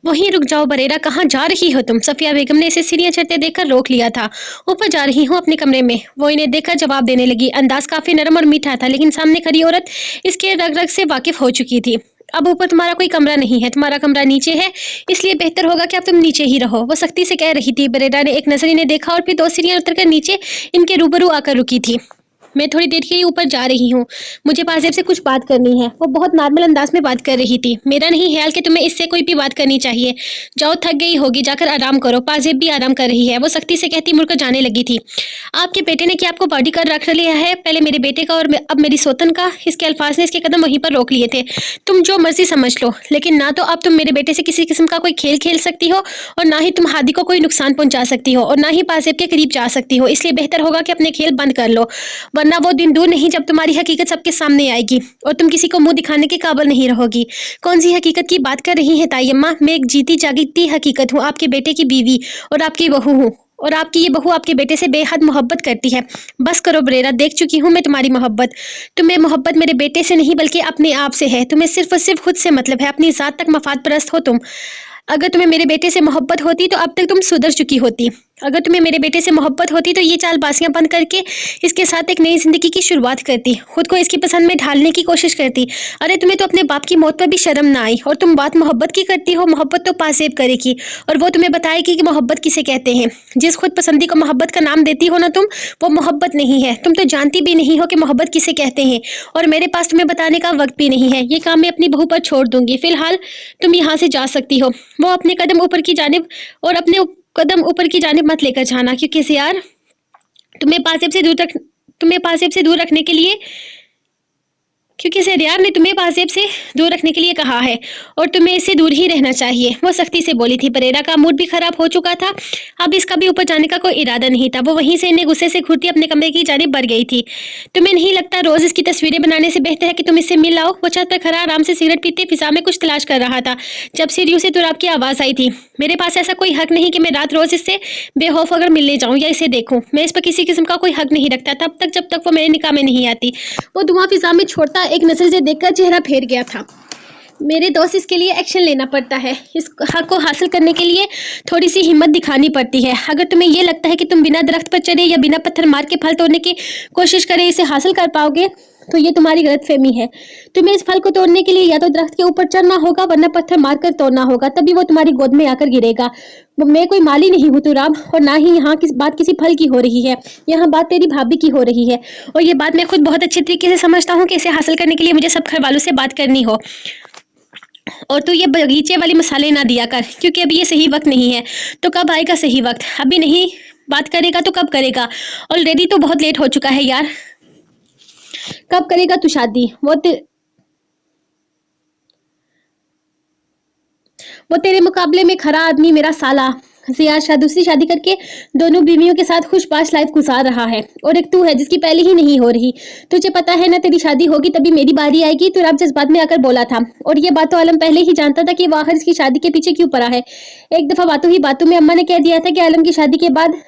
वहीं रुक जाओ बरेरा, कहाँ जा रही हो तुम? सफिया बेगम ने इसे सीढ़ियां चढ़ते देखकर रोक लिया था। ऊपर जा रही हूँ अपने कमरे में, वो इन्हें देखकर जवाब देने लगी। अंदाज काफी नरम और मीठा था, लेकिन सामने खड़ी औरत इसके रग रग से वाकिफ हो चुकी थी। अब ऊपर तुम्हारा कोई कमरा नहीं है, तुम्हारा कमरा नीचे है, इसलिए बेहतर होगा कि अब तुम नीचे ही रहो, वो सख्ती से कह रही थी। बरेरा ने एक नजर इन्हें देखा और फिर 2 सीढ़ियां उतरकर नीचे इनके रूबरू आकर रुकी थी। मैं थोड़ी देर के लिए ऊपर जा रही हूँ, मुझे पाजेब से कुछ बात करनी है। वो बहुत नॉर्मल अंदाज में बात कर रही थी। मेरा नहीं ख्याल कि तुम्हें इससे कोई भी बात करनी चाहिए। जाओ, थक गई होगी, जाकर आराम करो। पाजेब भी आराम कर रही है, वो सख्ती से कहती मुड़कर जाने लगी थी। आपके बेटे ने क्या आपको बॉडीगार्ड रख लिया है? पहले मेरे बेटे का और अब मेरी सोतन का। इसके अल्फाज ने इसके कदम वहीं पर रोक लिए थे। तुम जो मर्जी समझ लो, लेकिन ना तो अब तुम मेरे बेटे से किसी किस्म का कोई खेल खेल सकती हो, और ना ही तुम हादी को कोई नुकसान पहुंचा सकती हो, और ना ही पाजेब के करीब जा सकती हो। इसलिए बेहतर होगा कि अपने खेल बंद कर लो, वरना वो दिन दूर नहीं जब तुम्हारी हकीकत सबके सामने आएगी और तुम किसी को मुंह दिखाने के काबिल नहीं रहोगी। कौन सी हकीकत की बात कर रही है ताई अम्मा? मैं एक जीती जागती हकीकत हूँ, आपके बेटे की बीवी और आपकी बहू हूँ, और आपकी ये बहू आपके बेटे से बेहद मोहब्बत करती है। बस करो बरेरा, देख चुकी हूँ मैं तुम्हारी मोहब्बत। तुम्हें मोहब्बत मेरे बेटे से नहीं बल्कि अपने आप से है। तुम्हें सिर्फ और सिर्फ खुद से मतलब है, अपनी जात तक मफाद परस्त हो तुम। अगर तुम्हें मेरे बेटे से मोहब्बत होती तो अब तक तुम सुधर चुकी होती। अगर तुम्हें मेरे बेटे से मोहब्बत होती तो ये चालबाजियां बंद करके इसके साथ एक नई जिंदगी की शुरुआत करती, खुद को इसकी पसंद में ढालने की कोशिश करती। अरे तुम्हें तो अपने बाप की मौत पर भी शर्म ना आई, और तुम बात मोहब्बत की करती हो। मोहब्बत तो पासेब करेगी और वो तुम्हें बताएगी कि मोहब्बत किसे कहते हैं। जिस खुद पसंदी को मोहब्बत का नाम देती हो ना तुम, वो मोहब्बत नहीं है। तुम तो जानती भी नहीं हो कि मोहब्बत किसे कहते हैं, और मेरे पास तुम्हें बताने का वक्त भी नहीं है। ये काम मैं अपनी बहू पर छोड़ दूंगी। फिलहाल तुम यहाँ से जा सकती हो। वो अपने कदम ऊपर की जानिब और अपने कदम ऊपर की जानिब मत लेकर जाना, क्योंकि इसे यार तुम्हें पासेब से दूर रखने के लिए क्योंकि सरयार ने तुम्हें पासेब से दूर रखने के लिए कहा है, और तुम्हें इससे दूर ही रहना चाहिए, वो सख्ती से बोली थी। बरेरा का मूड भी खराब हो चुका था, अब इसका भी ऊपर जाने का कोई इरादा नहीं था। वो वहीं से इन्हें गुस्से से घूरती अपने कमरे की जानिब बढ़ गई थी। तुम्हें नहीं लगता रोज इसकी तस्वीरें बनाने से बेहतर है कि तुम इससे मिल आओ? वो छत पर खड़ा आराम से सिगरेट पीते फिजा में कुछ तलाश कर रहा था, जब सीढ़ियों से तुराब की आवाज आई थी। मेरे पास ऐसा कोई हक नहीं कि मैं रात रोज इससे बेखौफ अगर मिलने जाऊं या इसे देखूं। मैं इस पर किसी किस्म का कोई हक नहीं रखता तब तक जब तक वो मेरे निकाह में नहीं आती। वो धुआं फिजा में छोड़ता एक नजर से देखकर चेहरा फेर गया था। मेरे दोस्त, इसके लिए एक्शन लेना पड़ता है। इस हक को हासिल करने के लिए थोड़ी सी हिम्मत दिखानी पड़ती है। अगर तुम्हें यह लगता है कि तुम बिना दरख्त पर चढ़े या बिना पत्थर मार के फल तोड़ने की कोशिश करे इसे हासिल कर पाओगे, तो ये तुम्हारी गलतफहमी है। तुम्हें इस फल को तोड़ने के लिए या तो दरख्त के ऊपर चढ़ना होगा, वरना पत्थर मारकर तोड़ना होगा, तभी वो तुम्हारी गोद में आकर गिरेगा। मैं कोई माली नहीं हूँ तुराब, और ना ही यहाँ बात किसी फल की हो रही है। यहाँ बात तेरी भाभी की हो रही है, और ये बात मैं खुद बहुत अच्छे तरीके से समझता हूँ कि इसे हासिल करने के लिए मुझे सब घर वालों से बात करनी हो। और तू ये बगीचे वाली मसाले ना दिया कर, क्योंकि अभी ये सही वक्त नहीं है। तो कब आएगा सही वक्त? अभी नहीं बात करेगा तो कब करेगा? ऑलरेडी तो बहुत लेट हो चुका है यार। कब करेगा तू शादी? वो तेरे मुकाबले में खरा आदमी मेरा साला जियाद शाह दूसरी शादी करके दोनों बीवियों के साथ खुशबाश लाइफ गुजार रहा है, और एक तू है जिसकी पहले ही नहीं हो रही। तुझे पता है ना, तेरी शादी होगी तभी मेरी बारी आएगी। तू रब जज्बात में आकर बोला था, और ये बात तो आलम पहले ही जानता था कि वो आखिर इसकी शादी के पीछे क्यों पड़ा है। एक दफा बातों ही बातों में अम्मा ने कह दिया था कि आलम की शादी के बाद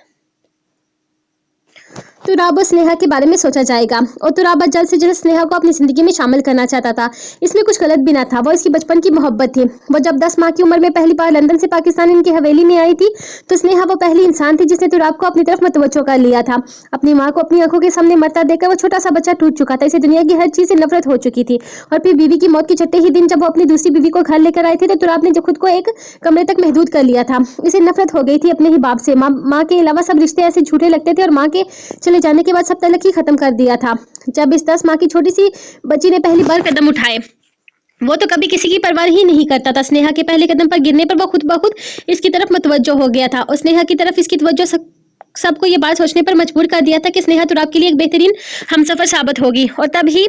तुराब और स्नेहा के बारे में सोचा जाएगा, और तुराब जल्द से जल्द स्नेहा को अपनी जिंदगी में शामिल करना चाहता था। इसमें कुछ गलत भी ना था, वो इसकी बचपन की मोहब्बत थी। वो जब 10 माह की उम्र में पहली बार लंदन से पाकिस्तान इनकी हवेली में आई थी, तो स्नेहा वो पहली इंसान थी जिसने तुराब को अपनी तरफ मतवज्जो कर लिया था। अपनी माँ को अपनी आंखों के सामने मरता देखकर वो छोटा सा बच्चा टूट चुका था। इसे दुनिया की हर चीज से नफरत हो चुकी थी, और फिर बीवी की मौत के छठे ही दिन जब वो अपनी दूसरी बीवी को घर लेकर आए थे, तो तुराब ने जो खुद को एक कमरे तक महदूद कर लिया था। इसे नफरत हो गई थी अपने ही बाप से। माँ के अलावा सब रिश्ते ऐसे झूठे लगते थे, और माँ के चले जाने के बाद सब तलक ही खत्म कर दिया था। जब इस 10 माह की छोटी सी बच्ची ने पहली बार कदम उठाए, वो तो कभी किसी की परवाह ही नहीं करता था। स्नेहा के पहले कदम पर गिरने पर वो खुद ब खुद इसकी तरफ मुतवज्जो हो गया था, और स्नेहा की तरफ इसकी तवज्जो सबको ये बात सोचने पर मजबूर कर दिया था कि स्नेहा तुराब के लिए एक बेहतरीन हमसफर साबित होगी। और तब ही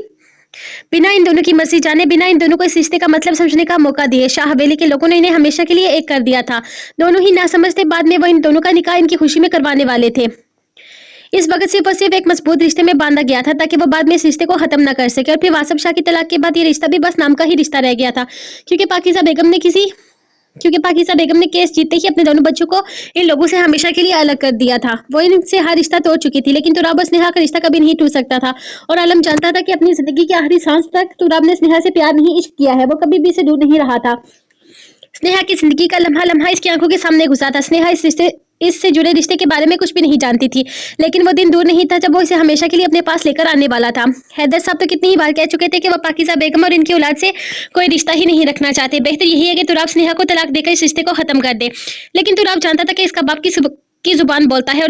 बिना इन दोनों की मर्जी जाने, बिना इन दोनों को इस रिश्ते का मतलब समझने का मौका दिए, शाह हवेली के लोगों ने इन्हें हमेशा के लिए एक कर दिया था। दोनों ही ना समझते, बाद में वो इन दोनों का निकाह इनकी खुशी में करवाने वाले थे। इस वक्त सिर्फ और सिर्फ एक मजबूत रिश्ते में बांधा गया था, ताकि वो बाद में इस रिश्ते को खत्म न कर सके। और फिर वासफ शाह की तलाक के बाद ये रिश्ता भी बस नाम का ही रिश्ता रह गया था, क्योंकि पाकिज़ा बेगम ने केस जीतते ही अपने दोनों बच्चों को इन लोगों से हमेशा के लिए अलग कर दिया था। वो इनसे हर रिश्ता तोड़ चुकी थी, लेकिन तुराब और स्नेहा का रिश्ता कभी नहीं टूट सकता था। और आलम जानता था कि अपनी जिंदगी की आखिरी सांस तक तुराब ने स्नेहा से प्यार नहीं इश्क किया है, वो कभी भी इसे दूर नहीं रहा था। स्नेहा की जिंदगी का लम्हा लम्हा इसकी आंखों के सामने घुसा था। स्नेहा इससे जुड़े रिश्ते के बारे में कुछ भी नहीं जानती थी, लेकिन वो दिन दूर नहीं था जब वो इसे हमेशा के लिए अपने पास लेकर आने वाला था। हैदर साहब तो कितनी ही बार कह चुके थे कि वो पाकिज़ा बेगम और इनकी औलाद से कोई रिश्ता ही नहीं रखना चाहते। बेहतर यही है कि तुराब स्नेहा को तलाक देकर इस रिश्ते को खत्म कर दे। लेकिन तुराब जानता था कि इसका बाप की जुबान बोलता है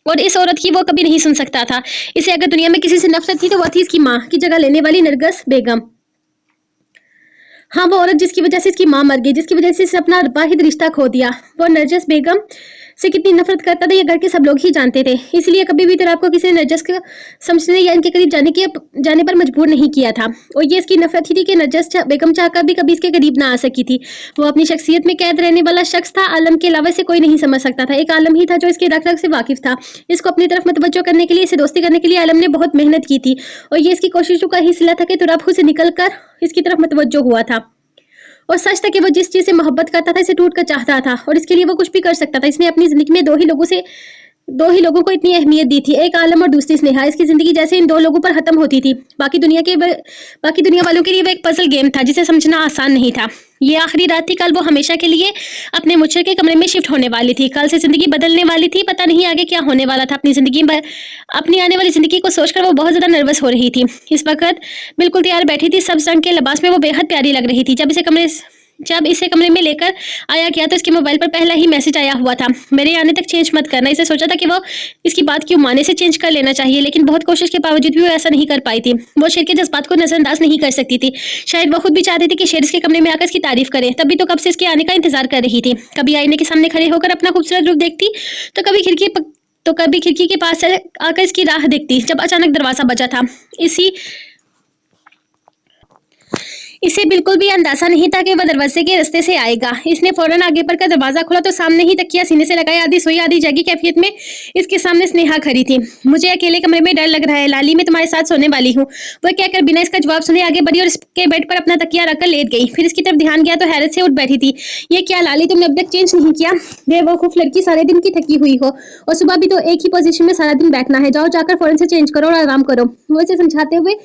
और इस औरत की वो कभी नहीं सुन सकता था। इसे अगर दुनिया में किसी से नफरत थी तो वो थी इसकी माँ की जगह लेने वाली नरगिस बेगम। हाँ, वो औरत जिसकी वजह से इसकी माँ मर गई, जिसकी वजह से इसने अपना वाहिद रिश्ता खो दिया, वो नरगिस बेगम से कितनी नफरत करता था ये घर के सब लोग ही जानते थे। इसलिए कभी भी तुराब को किसी ने नरगिस को समझने या इनके करीब जाने पर मजबूर नहीं किया था। और ये इसकी नफरत ही थी कि नरगिस बेगम चाहकर भी कभी इसके करीब ना आ सकी थी। वो अपनी शख्सियत में कैद रहने वाला शख्स था। आलम के अलावा इसे कोई नहीं समझ सकता था। एक आलम ही था जो इसके रग रग से वाकिफ था। इसको अपनी तरफ मतवज्जो करने के लिए, इसे दोस्ती करने के लिए आलम ने बहुत मेहनत की थी। और ये इसकी कोशिशों का ही सिला था कि तुराब खुद से निकल कर इसकी तरफ मतवज्जो हुआ था। और सच था कि वो जिस चीज से मोहब्बत करता था इसे टूट कर चाहता था, और इसके लिए वो कुछ भी कर सकता था। इसने अपनी जिंदगी में दो ही लोगों को इतनी अहमियत दी थी, एक आलम और दूसरी स्नेहा। इसकी जिंदगी जैसे इन दो लोगों पर खत्म होती थी। बाकी दुनिया वालों के लिए वो एक पजल गेम था जिसे समझना आसान नहीं था। ये आखिरी रात थी। कल वो हमेशा के लिए अपने मुचर के कमरे में शिफ्ट होने वाली थी। कल से जिंदगी बदलने वाली थी। पता नहीं आगे क्या होने वाला था। अपनी आने वाली जिंदगी को सोचकर वो बहुत ज्यादा नर्वस हो रही थी। इस वक्त बिल्कुल तैयार बैठी थी। सब्ज रंग के लिबास में वो बेहद प्यारी लग रही थी। जब इसे कमरे में लेकर आया गया तो इसके मोबाइल पर पहला ही मैसेज आया हुआ था, मेरे आने तक चेंज मत करना। इसे सोचा था कि वो इसकी बात क्यों माने, से चेंज कर लेना चाहिए, लेकिन बहुत कोशिश के बावजूद भी वो ऐसा नहीं कर पाई थी। वो शेर के जज्बात को नजरअंदाज नहीं कर सकती थी। शायद वो खुद भी चाहती थी कि शेर इसके कमरे में आकर इसकी तारीफ करे। तभी तो कब से इसके आने का इंतजार कर रही थी। कभी आईने के सामने खड़े होकर अपना खूबसूरत रूप देखती, तो कभी खिड़की के पास आकर इसकी राह देखती। जब अचानक दरवाजा बजा था। इसे बिल्कुल भी अंदाजा नहीं था कि वह दरवाजे के रास्ते से आएगा। इसने फौरन आगे बढ़कर दरवाजा खोला तो सामने ही तकिया सीने से लगाए आधी सोई आधी जागी कैफियत में इसके सामने स्नेहा खड़ी थी। मुझे अकेले कमरे में डर लग रहा है लाली, मैं तुम्हारे साथ सोने वाली हूँ, वह कहकर बिना इसका जवाब सुने आगे बढ़ी और इसके बेड पर अपना तकिया रखकर लेट गई। फिर इसकी तरफ ध्यान गया तो हैरत से उठ बैठी थी। ये क्या लाली, तुमने अब तक चेंज नहीं किया? बेवकूफ लड़की, सारे दिन की थकी हुई हो और सुबह भी तो एक ही पोजीशन में सारा दिन बैठना है। जाओ जाकर फौरन से चेंज करो और आराम करो। वो इसे समझाते हुए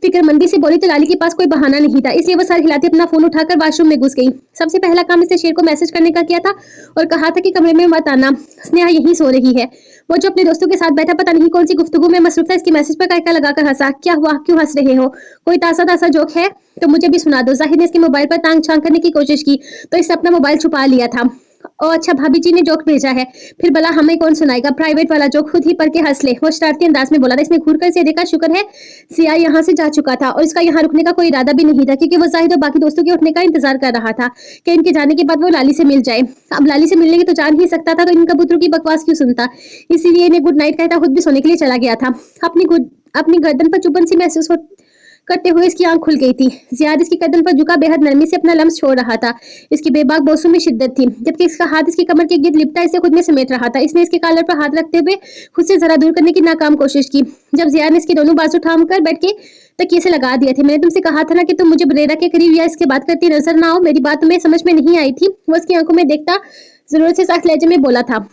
फिक्रमंदी से बोली तो लाली के पास कोई बहाना नहीं था, इसलिए वो सर हिलाती अपना फोन उठाकर वॉशरूम में घुस गई। सबसे पहला काम इसे शेर को मैसेज करने का किया था और कहा था कि कमरे में मत आना, स्नेहा यहीं सो रही है। वो जो अपने दोस्तों के साथ बैठा पता नहीं कौन सी गुफ्तगू में मसरूफ था, इसके मैसेज पर कायका लगाकर हंसा। क्या हुआ, क्यों हंस रहे हो? कोई ताजा ताजा जोक है तो मुझे भी सुना दो। जाहिर ने इसके मोबाइल पर तांग छांग करने की कोशिश की तो इसने अपना मोबाइल छुपा लिया था। ओ अच्छा, भाभी जी ने जोक भेजा है, फिर भला हमें कौन सुनाएगा? प्राइवेट वाला जोक, खुद ही पढ़ के हंस ले, वो शरारती अंदाज में बोला था। इसने घूर कर इसे देखा। शुक्र है सिया यहाँ से जा चुका था और इसका यहाँ रुकने का कोई इरादा भी नहीं था, क्योंकि वो जाहिद और बाकी दोस्तों के उठने का इंतजार कर रहा था कि इनके जाने के बाद वो लाली से मिल जाए। अब लाली से मिलने की तो जान ही सकता था, तो इन कबूतरों की बकवास क्यों सुनता? इसीलिए इन्हें गुड नाइट कहता खुद भी सोने के लिए चला गया था। अपनी गर्दन पर चुभन सी महसूस करते हुए इसकी आंख खुल गई थी। जियाद इसकी गर्दन पर झुका बेहद नरमी से अपना लम्स छोड़ रहा था। इसकी बेबाक बोसों में शिद्दत थी, जबकि इसका हाथ इसकी कमर के गिर्द लिपटा इसे खुद में समेट रहा था। इसने इसके कॉलर पर हाथ रखते हुए खुद से जरा दूर करने की नाकाम कोशिश की। जब जियाद ने इसके दोनों बाजू थाम कर बैठ के तकिए से लगा दिए थे। मैंने तुमसे कहा था ना कि तुम मुझे बरेरा के करीब या इसके बात करती नजर ना आओ। मेरी बात तुम्हें समझ में नहीं आई थी, वो इसकी आंखों में देखता जरूरत से सख्त लहजे में बोला था,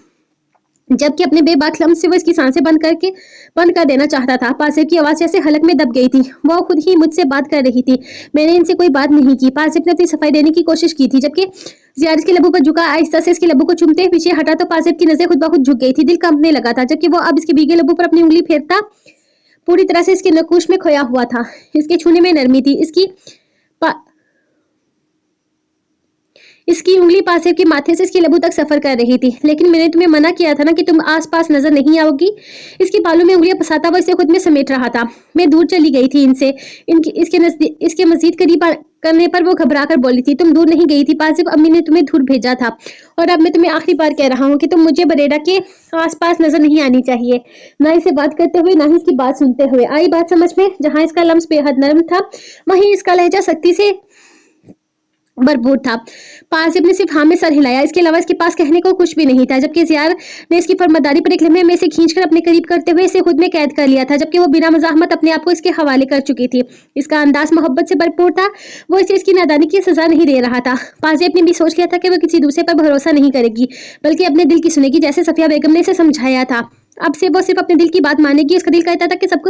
जबकि अपने बेबाक लम्स से वो इसकी सांसें बंद कर देना चाहता था। पासिफ की आवाज जैसे हलक में दब गई थी। वो खुद ही मुझसे बात कर रही थी, मैंने इनसे कोई बात नहीं की। पासिफ ने अपनी सफाई देने की कोशिश की थी, जबकि जियाद के लबों पर झुका। आहिस्ता से इसके लबों को चूमते पीछे हटा तो पासिफ की नजर खुद ब खुद झुक गई थी। दिल कांपने लगा था, जबकि वो अब इसके भीगे लबों पर अपनी उंगली फेरता पूरी तरह से इसके नकुश में खोया हुआ था। इसके छूने में नरमी थी। इसकी उंगली पासिफ के माथे से इसके लबू तक सफर कर रही थी। लेकिन मैंने तुम्हें मना किया था ना कि तुम आसपास नजर नहीं आओगी। इसके बालों में उंगलियां फंसाता वो इसे खुद में समेट रहा था। मैं दूर चली गई थी इनसे। इसके मजीद करीब करने पर वो घबरा कर बोली थी, तुम दूर नहीं गई थी पासिफ, अम्मी ने तुम्हें दूर भेजा था। और अब मैं तुम्हें आखिरी बार कह रहा हूँ कि तुम मुझे बरेड़ा के आसपास नजर नहीं आनी चाहिए, ना इसे बात करते हुए ना ही इसकी बात सुनते हुए। आई बात समझ में? जहाँ इसका लम्स बेहद नरम था वहीं इसका लहजा सख्ती से भरपूर था। पासिफ ने सिर्फ हाँ में सर हिलाया, इसके अलावा इसके पास कहने को कुछ भी नहीं था। जबकि जियाद ने इसकी फरमादारी पर एक लम्हे में इसे खींचकर अपने करीब करते हुए इसे खुद में कैद कर लिया था, जबकि वो बिना मज़ाहमत अपने आप को इसके हवाले कर चुकी थी। इसका अंदाज मोहब्बत से भरपूर था। वो इसे इसकी नादानी की सजा नहीं दे रहा था। पासिफ ने भी सोच लिया था कि वो किसी दूसरे पर भरोसा नहीं करेगी, बल्कि अपने दिल की सुनेगी, जैसे सफिया बेगम ने इसे समझाया था। अब से वो सिर्फ अपने दिल की बात मानेगी। उसका दिल कहता था कि सब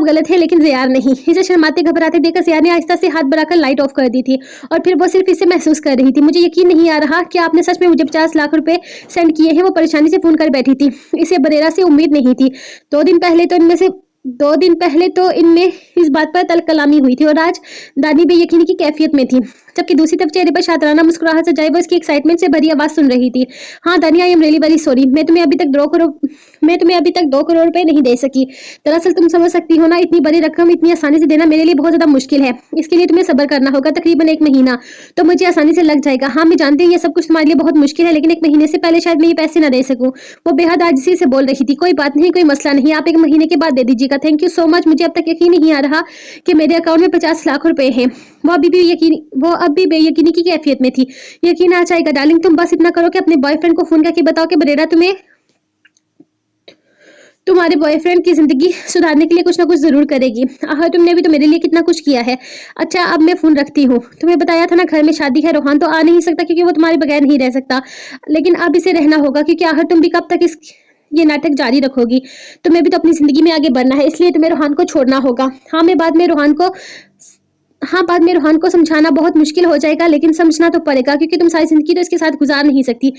गलत है, लेकिन ज़ियार नहीं। इसे शर्माते घबराते देखकर ज़ियार ने आहिस्ता से हाथ बढ़ाकर लाइट ऑफ कर दी थी और फिर वो सिर्फ इसे महसूस कर रही थी। मुझे यकीन नहीं आ रहा कि आपने सच में मुझे 50 लाख रुपए सेंड किए हैं। वो परेशानी से फोन कर बैठी थी। इसे बरेरा से उम्मीद नहीं थी। 2 दिन पहले तो इनमें इस बात पर तलकलामी हुई थी और आज दादी बेयकीनी की कैफियत में थी, जबकि दूसरी तरफ चेहरे पर शातराना मुस्कुराहट सजाए वो इसकी एक्साइटमेंट से भरी आवाज सुन रही थी। हाँ दानी, I am really very sorry. मैं तुम्हें अभी तक 2 करोड़ रुपए नहीं दे सकी। दरअसल तुम समझ सकती हो ना, इतनी बड़ी रकम इतनी आसानी से देना मेरे लिए बहुत ज्यादा मुश्किल है। इसके लिए तुम्हें सब्र करना होगा, तकरीबन 1 महीना तो मुझे आसानी से लग जाएगा। हाँ मैं जानती हूँ ये सब कुछ तुम्हारे लिए बहुत मुश्किल है, लेकिन 1 महीने से पहले शायद मैं ये पैसे ना दे सकूं। वो बेहद आजिज़ी से बोल रही थी। कोई बात नहीं, कोई मसला नहीं, आप 1 महीने के बाद दे दीजिएगा। Thank you so much. मुझे अब तक यकीन नहीं आ रहा कि मेरे अकाउंट में 50 लाख रुपए हैं। वो अब भी बेयकीनी की कैफियत में थी। यकीन आ जाएगा डार्लिंग, तुम बस इतना करो कि अपने बॉयफ्रेंड को फोन करके बताओ कि बरेरा तुम्हारे बॉयफ्रेंड की जिंदगी सुधारने के लिए कुछ ना कुछ जरूर करेगी। आह, तुमने भी तो मेरे लिए कितना कुछ किया है। अच्छा अब मैं फोन रखती हूँ। तुम्हें बताया था ना घर में शादी है, रोहान तो आ नहीं सकता क्योंकि वो तुम्हारे बगैर नहीं रह सकता, लेकिन अब इसे रहना होगा क्योंकि आखिर तुम भी कब तक ये नाटक जारी रखोगी। तुम्हें भी तो अपनी जिंदगी में आगे बढ़ना है, इसलिए तुम्हें रोहान को छोड़ना होगा। बाद में रोहान को समझाना बहुत मुश्किल हो जाएगा, लेकिन समझना तो पड़ेगा क्योंकि तुम सारी जिंदगी तो इसके साथ गुजार नहीं सकती।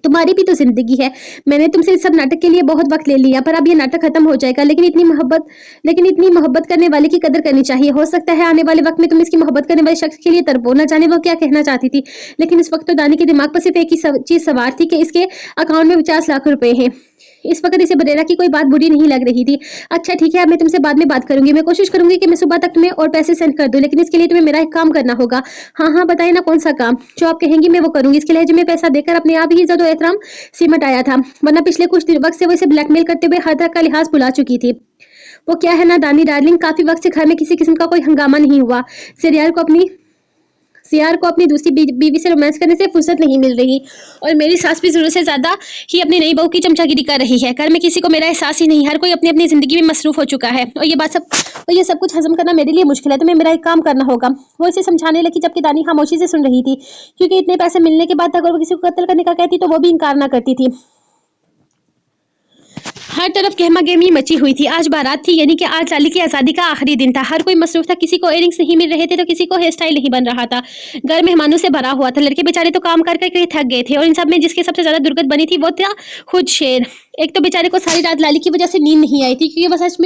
तुम्हारी भी तो जिंदगी है। मैंने तुमसे इस सब नाटक के लिए बहुत वक्त ले लिया, पर अब ये नाटक खत्म हो जाएगा। लेकिन इतनी मोहब्बत करने वाले की कदर करनी चाहिए। हो सकता है आने वाले वक्त में तुम इसकी मोहब्बत करने वाले शख्स के लिए तड़पो। न जाने वो क्या कहना चाहती थी, लेकिन इस वक्त तो दानी के दिमाग पर सिर्फ एक ही चीज सवार थी कि इसके अकाउंट में 50 लाख रुपए हैं। इस वक्त इसे बरेरा की कोई बात बुरी नहीं लग रही थी। अच्छा ठीक है, अब मैं तुमसे बाद में बात करूंगी। मैं कोशिश करूंगी कि मैं सुबह तक तुम्हें और पैसे सेंड कर दूं, लेकिन इसके लिए तुम्हें मेरा एक काम करना होगा। हाँ हाँ बताइए ना, कौन सा काम? जो आप कहेंगी मैं वो करूंगी। इसके लहजे में पैसा देकर अपने आप ही इज्जत और एहतराम सिमट आया था, वरना पिछले कुछ वक्त से वो इसे ब्लैकमेल करते हुए हर तरह का लिहाज भुला चुकी थी। वो क्या है ना दानी डार्लिंग, काफी वक्त से घर में किसी किस्म का कोई हंगामा नहीं हुआ। सियार को अपनी दूसरी बीवी से रोमांस करने से फुर्सत नहीं मिल रही और मेरी सास भी जरूरत से ज्यादा ही अपनी नई बहू की चमचागिरी कर रही है। घर में किसी को मेरा एहसास ही नहीं, हर कोई अपनी अपनी जिंदगी में मसरूफ हो चुका है और ये सब कुछ हजम करना मेरे लिए मुश्किल है। तो मेरा एक काम करना होगा। वो इसे समझाने लगी, जबकि दानी खामोशी से सुन रही थी, क्योंकि इतने पैसे मिलने के बाद अगर वो किसी को कत्ल करने का कहती तो वो भी इनकार ना करती थी। हर तरफ गहमा गहमी मची हुई थी। आज बारात थी, यानी कि आज लाली की आज़ादी का आखिरी दिन था। हर कोई मसरूफ था, किसी को इयररिंग्स नहीं मिल रहे थे तो किसी को हेयर स्टाइल नहीं बन रहा था। घर मेहमानों से भरा हुआ था। लड़के बेचारे तो काम कर करके थक गए थे और इन सब में जिसकी सबसे ज्यादा दुर्गत बनी थी वो था खुद शेर। एक तो बेचारे को सारी रात लाली की वजह से नींद नहीं आई थी, क्योंकि वह सच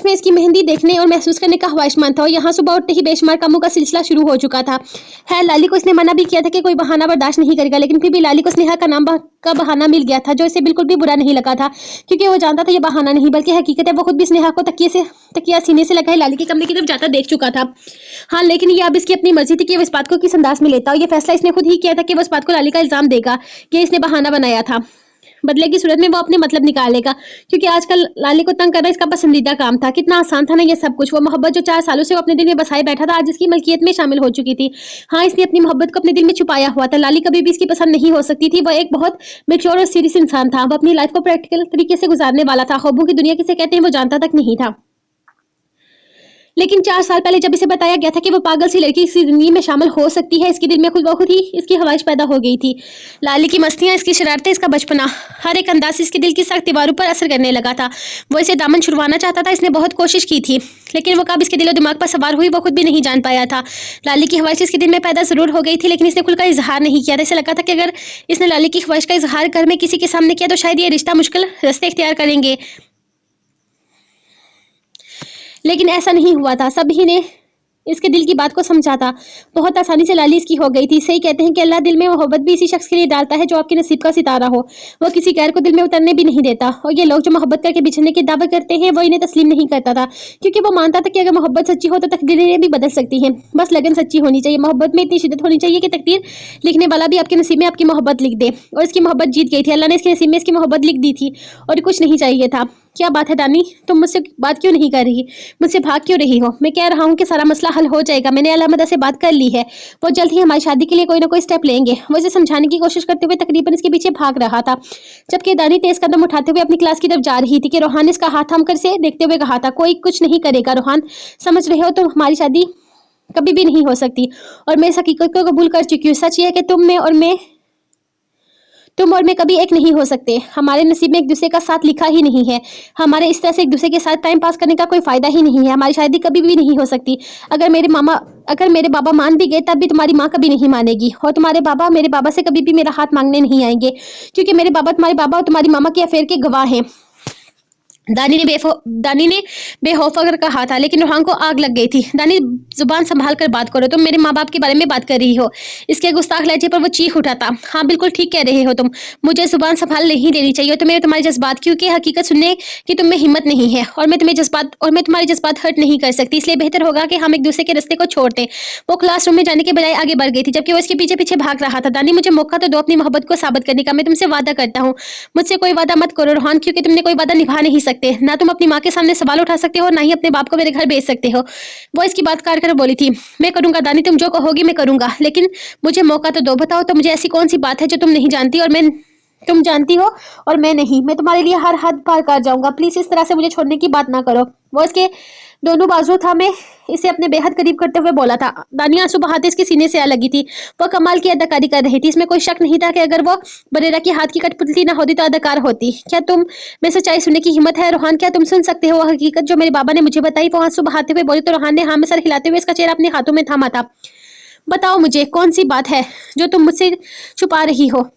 में इसकी मेहंदी देखने और महसूस करने का ख्वाहिशमंद था और यहाँ सुबह उठते ही बेशुमार कामों का सिलसिला शुरू हो चुका था। है लाली को इसने मना भी किया था कि कोई बहाना बर्दाश्त नहीं करेगा, लेकिन फिर भी लाली को स्नेहा का बहाना मिल गया था, जो इसे बिल्कुल भी बुरा नहीं लगा था, क्योंकि वो जानता था ये बहाना नहीं बल्कि हकीकत है। वो खुद भी स्नेहा को तकिया सीने से लगाए लाली के कमरे की तरफ जाता देख चुका था। हाँ, लेकिन ये अब इसकी अपनी मर्जी थी कि वो इस बात को किस अंदाज में लेता, और ये फैसला इसने खुद ही किया था कि वो इस बात को लाली का इल्जाम देगा कि इसने बहाना बनाया था। बदले की सूरत में वो अपने मतलब निकालेगा, क्योंकि आजकल लाली को तंग करना इसका पसंदीदा काम था। कितना आसान था ना ये सब कुछ। वो मोहब्बत जो 4 सालों से वो अपने दिल में बसाए बैठा था, आज इसकी मलकियत में शामिल हो चुकी थी। हाँ, इसने अपनी मोहब्बत को अपने दिल में छुपाया हुआ था। लाली कभी भी इसकी पसंद नहीं हो सकती थी। वो एक बहुत मैच्योर और सीरियस इंसान था। वो अपनी लाइफ को प्रैक्टिकल तरीके से गुजारने वाला था। ख्वाबों की दुनिया किसे कहते हैं वो जानता तक नहीं था। लेकिन 4 साल पहले जब इसे बताया गया था कि वो पागल सी लड़की इसकी जिंदगी में शामिल हो सकती है, इसके दिल में खुद ब खुद ही इसकी ख्वाहिश पैदा हो गई थी। लाली की मस्तियां, इसकी शरारतें, इसका बचपना, हर एक अंदाज इसके दिल की सख्त दीवारों पर असर करने लगा था। वो इसे दामन छुड़वाना चाहता था। इसने बहुत कोशिश की थी, लेकिन वो कब इसके दिलो दिमाग पर सवार हुई वो खुद भी नहीं जान पाया था। लाली की ख्वाहिश इसके दिल में पैदा जरूर हो गई थी, लेकिन इसने खुलकर इजहार नहीं किया था। इसे लगा था कि अगर इसने लाली की ख्वाहिश का इजहार घर में किसी के सामने किया तो शायद ये रिश्ता मुश्किल रास्ते इख्तियार करेंगे, लेकिन ऐसा नहीं हुआ था। सभी ने इसके दिल की बात को समझा था। बहुत आसानी से लाली इसकी हो गई थी। सही कहते हैं कि अल्लाह दिल में मोहब्बत भी इसी शख्स के लिए डालता है जो आपके नसीब का सितारा हो। वो किसी गैर को दिल में उतरने भी नहीं देता। और ये लोग जो मोहब्बत करके बिछड़ने के दावे करते हैं वो इन्हें तस्लीम नहीं करता था, क्योंकि वो मानता था कि अगर मोहब्बत सच्ची हो तो तकदीरें भी बदल सकती हैं। बस लगन सच्ची होनी चाहिए। मोहब्बत में इतनी शिद्दत होनी चाहिए कि तकदीर लिखने वाला भी आपके नसीब में आपकी मोहब्बत लिख दे। और इसकी मोहब्बत जीत गई थी। अल्लाह ने इसके नसीब में इसकी मोहब्बत लिख दी थी और कुछ नहीं चाहिए था। क्या बात है दानी, तुम मुझसे बात क्यों नहीं कर रही? मुझसे भाग क्यों रही हो? मैं कह रहा हूँ कि सारा मसला हल हो जाएगा। मैंने अलामदा से बात कर ली है। वो जल्द ही हमारी शादी के लिए कोई ना कोई स्टेप लेंगे। वो इसे समझाने की कोशिश करते हुए तकरीबन इसके पीछे भाग रहा था, जबकि दानी तेज कदम उठाते हुए अपनी क्लास की तरफ जा रही थी कि रोहान ने इसका हाथ थाम कर से देखते हुए कहा था, कोई कुछ नहीं करेगा रोहान, समझ रहे हो? तो हमारी शादी कभी भी नहीं हो सकती और मैं इस हकीकत को कबूल कर चुकी हूँ। सच ये है कि तुम में और मैं तुम और मैं कभी एक नहीं हो सकते। हमारे नसीब में एक दूसरे का साथ लिखा ही नहीं है। हमारे इस तरह से एक दूसरे के साथ टाइम पास करने का कोई फायदा ही नहीं है। हमारी शादी कभी भी नहीं हो सकती। अगर मेरे बाबा मान भी गए तब भी तुम्हारी माँ कभी नहीं मानेगी, और तुम्हारे बाबा मेरे बाबा से कभी भी मेरा हाथ मांगने नहीं आएंगे, क्योंकि मेरे बाबा तुम्हारे बाबा और तुम्हारी मामा के अफेयर के गवाह हैं। दानी ने बेखौफ होकर कहा था, लेकिन रोहान को आग लग गई थी। दानी, जुबान संभाल कर बात करो। तुम मेरे माँ बाप के बारे में बात कर रही हो। इसके गुस्ताख लहजे पर वो चीख उठा था। हाँ, बिल्कुल ठीक कह रहे हो तुम। मुझे जुबान संभाल नहीं देनी चाहिए तुम्हें तुम्हारे जज्बात, क्योंकि हकीकत सुनने की तुम में हिम्मत नहीं है, और मैं तुम्हारे जज्बात हर्ट नहीं कर सकती। इसलिए बेहतर होगा कि हम एक दूसरे के रास्ते को छोड़ दें। वो क्लासरूम में जाने के बजाय आगे बढ़ गई थी, जबकि वो इसके पीछे पीछे भाग रहा था। दानी, मुझे मौका तो दो अपनी मोहब्बत को साबित करने का। मैं तुमसे वादा करता हूँ। मुझसे कोई वादा मत करो रोहान, क्योंकि तुमने कोई वादा निभा नहीं सकते। ना तुम अपनी माँ के सामने सवाल उठा सकते हो, ना ही अपने बाप को मेरे घर भेज सकते हो। वो इसकी बात काट कर बोली थी। मैं करूंगा दानी, तुम जो कहोगी मैं करूंगा, लेकिन मुझे मौका तो दो। बताओ तो मुझे ऐसी कौन सी बात है जो तुम नहीं जानती और तुम जानती हो और मैं नहीं। मैं तुम्हारे लिए हर हद पार कर जाऊंगा। प्लीज इस तरह से मुझे छोड़ने की बात ना करो। वो इसके दोनों बाजू था मैं इसे अपने बेहद करीब करते हुए बोला था। दानी आंसू बहाते इसके सीने से आ लगी थी। वो कमाल की अदाकारी कर रही थी। इसमें कोई शक नहीं था कि अगर वो बरेरा की हाथ की कठपुतली ना होती तो अदाकार होती। क्या तुम में सच्चाई सुनने की हिम्मत है रोहान? क्या तुम सुन सकते हो वो हकीकत जो मेरे बाबा ने मुझे बताई? वो आंसू बहाते हुए बोली तो रोहान ने हाँ में सर हिलाते हुए इसका चेहरा अपने हाथों में थामा था। बताओ मुझे कौन सी बात है जो तुम मुझसे छुपा रही हो?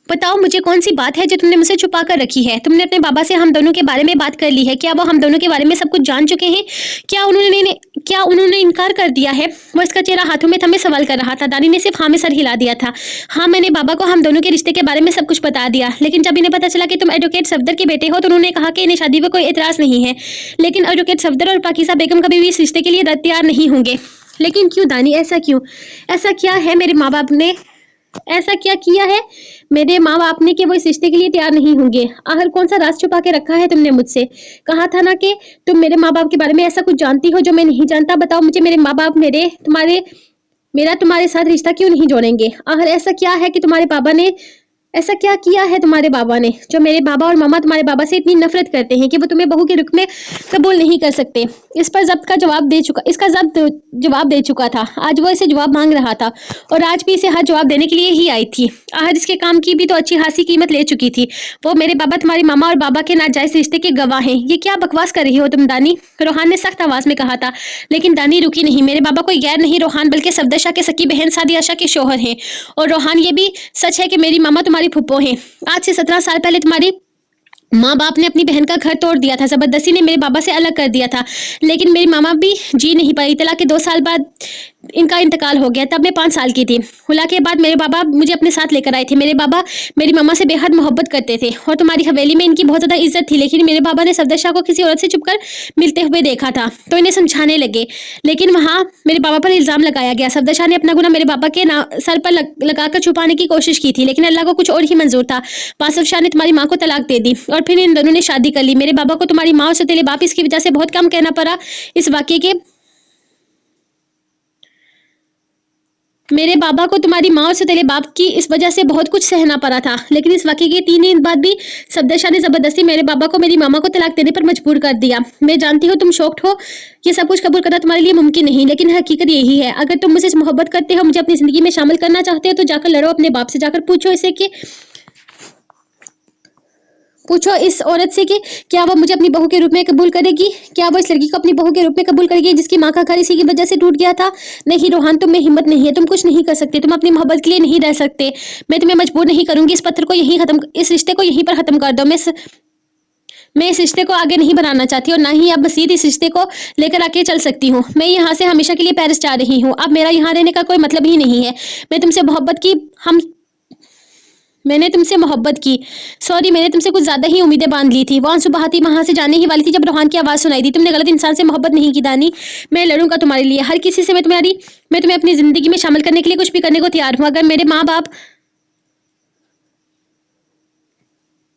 बताओ मुझे कौन सी बात है जो तुमने मुझसे छुपा कर रखी है? तुमने अपने बाबा से हम दोनों के बारे में बात कर ली है? क्या वो हम दोनों के बारे में सब कुछ जान चुके हैं? क्या उन्होंने इनकार कर दिया है? वो इसका चेहरा हाथों में थमे सवाल कर रहा था। दानी ने सिर्फ हाँ में सर हिला दिया था। हाँ, मैंने बाबा को हम दोनों के रिश्ते के बारे में सब कुछ बता दिया, लेकिन जब इन्हें पता चला कि तुम एडवोकेट सफदर के बेटे हो तो उन्होंने कहा कि इन्हें शादी में कोई एतराज नहीं है। लेकिन एडवोकेट सफदर और पाकिज़ा बेगम कभी भी इस रिश्ते के लिए तैयार नहीं होंगे। लेकिन क्यों दानी, ऐसा क्यों? ऐसा क्या है मेरे माँ बाप ने ऐसा क्या किया है मेरे माँ बाप ने कि वो इस रिश्ते के लिए तैयार नहीं होंगे? आखिर कौन सा राज छुपा के रखा है तुमने मुझसे? कहा था ना कि तुम मेरे माँ बाप के बारे में ऐसा कुछ जानती हो जो मैं नहीं जानता। बताओ मुझे, मेरे माँ बाप मेरा तुम्हारे साथ रिश्ता क्यों नहीं जोड़ेंगे? आखिर ऐसा क्या है कि ऐसा क्या किया है तुम्हारे बाबा ने जो मेरे बाबा और मामा तुम्हारे बाबा से इतनी नफरत करते हैं कि वो तुम्हें बहू के रूप में कबूल नहीं कर सकते? इसका जब्त जवाब दे चुका था। आज वो इसे जवाब मांग रहा था, और आज भी इसे हर जवाब देने के लिए ही आई थी। आज इसके काम की भी तो अच्छी खासी कीमत ले चुकी थी। वो मेरे बाबा तुम्हारी मामा और बाबा के नाजायज रिश्ते के गवाह हैं। ये क्या बकवास कर रही हो तुम दानी? रोहान ने सख्त आवाज में कहा था। लेकिन दानी रुकी नहीं। मेरे बाबा कोई गैर नहीं रोहान, बल्कि सफदर शाह के सकी बहन सादिया शाह के शोहर हैं। और रोहान, ये भी सच है कि मेरी मामा तुम्हारी फुप्पो हैं। आज से 17 साल पहले तुम्हारी माँ बाप ने अपनी बहन का घर तोड़ दिया था। जबरदस्ती ने मेरे बाबा से अलग कर दिया था, लेकिन मेरी मामा भी जी नहीं पाई। तलाक के 2 साल बाद इनका इंतकाल हो गया। तब मैं 5 साल की थी। हुला के बाद मेरे बाबा मुझे अपने साथ लेकर आए थे। मेरे बाबा मेरी मामा से बेहद मोहब्बत करते थे, और तुम्हारी हवेली में इनकी बहुत ज्यादा इज्जत थी। लेकिन मेरे बाबा ने सफदर शाह को किसी औरत से छुपकर मिलते हुए देखा था, तो इन्हें समझाने लगे। लेकिन वहाँ मेरे बाबा पर इल्जाम लगाया गया। सफदर शाह ने अपना गुनाह मेरे बाबा के सर पर लगाकर छुपाने की कोशिश की थी, लेकिन अल्लाह को कुछ और ही मंजूर था। वासिफ शाह ने तुम्हारी माँ को तलाक दे दी, और फिर इन दोनों ने शादी कर ली। मेरे बाबा को तुम्हारी माँ और सतीले बाप इसकी वजह से बहुत कम कहना पड़ा। इस वाकये के मेरे बाबा को तुम्हारी माँ और सतीले बाप की इस वजह से बहुत कुछ सहना पड़ा था। लेकिन इस वाकये के 3 दिन बाद भी सफदर शाह ने जबरदस्ती मेरे बाबा को मेरी मामा को तलाक देने पर मजबूर कर दिया। मैं जानती हूँ तुम शॉक्ड हो। ये सब कुछ कबूल करना तुम्हारे लिए मुमकिन नहीं, लेकिन हकीकत यही है। अगर तुम मुझसे मोहब्बत करते हो, मुझे अपनी जिंदगी में शामिल करना चाहते हो, तो जाकर लड़ो अपने बाप से। जाकर पूछो इस औरत से कि क्या वो मुझे अपनी बहू के रूप में कबूल करेगी? क्या वो इस लड़की को अपनी बहू के रूप में कबूल करेगी जिसकी माँ का घर इसी की वजह से टूट गया था? नहीं रोहान, तुम में हिम्मत नहीं है। तुम कुछ नहीं कर सकते। तुम अपनी मोहब्बत के लिए नहीं रह सकते। मैं तुम्हें मजबूर नहीं करूंगी। इस रिश्ते को यहीं पर खत्म कर दो। मैं इस रिश्ते को आगे नहीं बढ़ाना चाहती, और ना ही अब मसीद इस रिश्ते को लेकर आके चल सकती हूँ। मैं यहाँ से हमेशा के लिए पेरिस जा रही हूँ। अब मेरा यहाँ रहने का कोई मतलब ही नहीं है। मैंने तुमसे मोहब्बत की। सॉरी, मैंने तुमसे कुछ ज्यादा ही उम्मीदें बांध ली थी। वो आंसू बहाती वहां से जाने ही वाली थी जब रोहान की आवाज सुनाई दी। तुमने गलत इंसान से मोहब्बत नहीं की दानी। मैं लड़ूंगा तुम्हारे लिए। हर किसी से मैं तुम्हें अपनी जिंदगी में शामिल करने के लिए कुछ भी करने को तैयार हूँ। अगर मेरे माँ बाप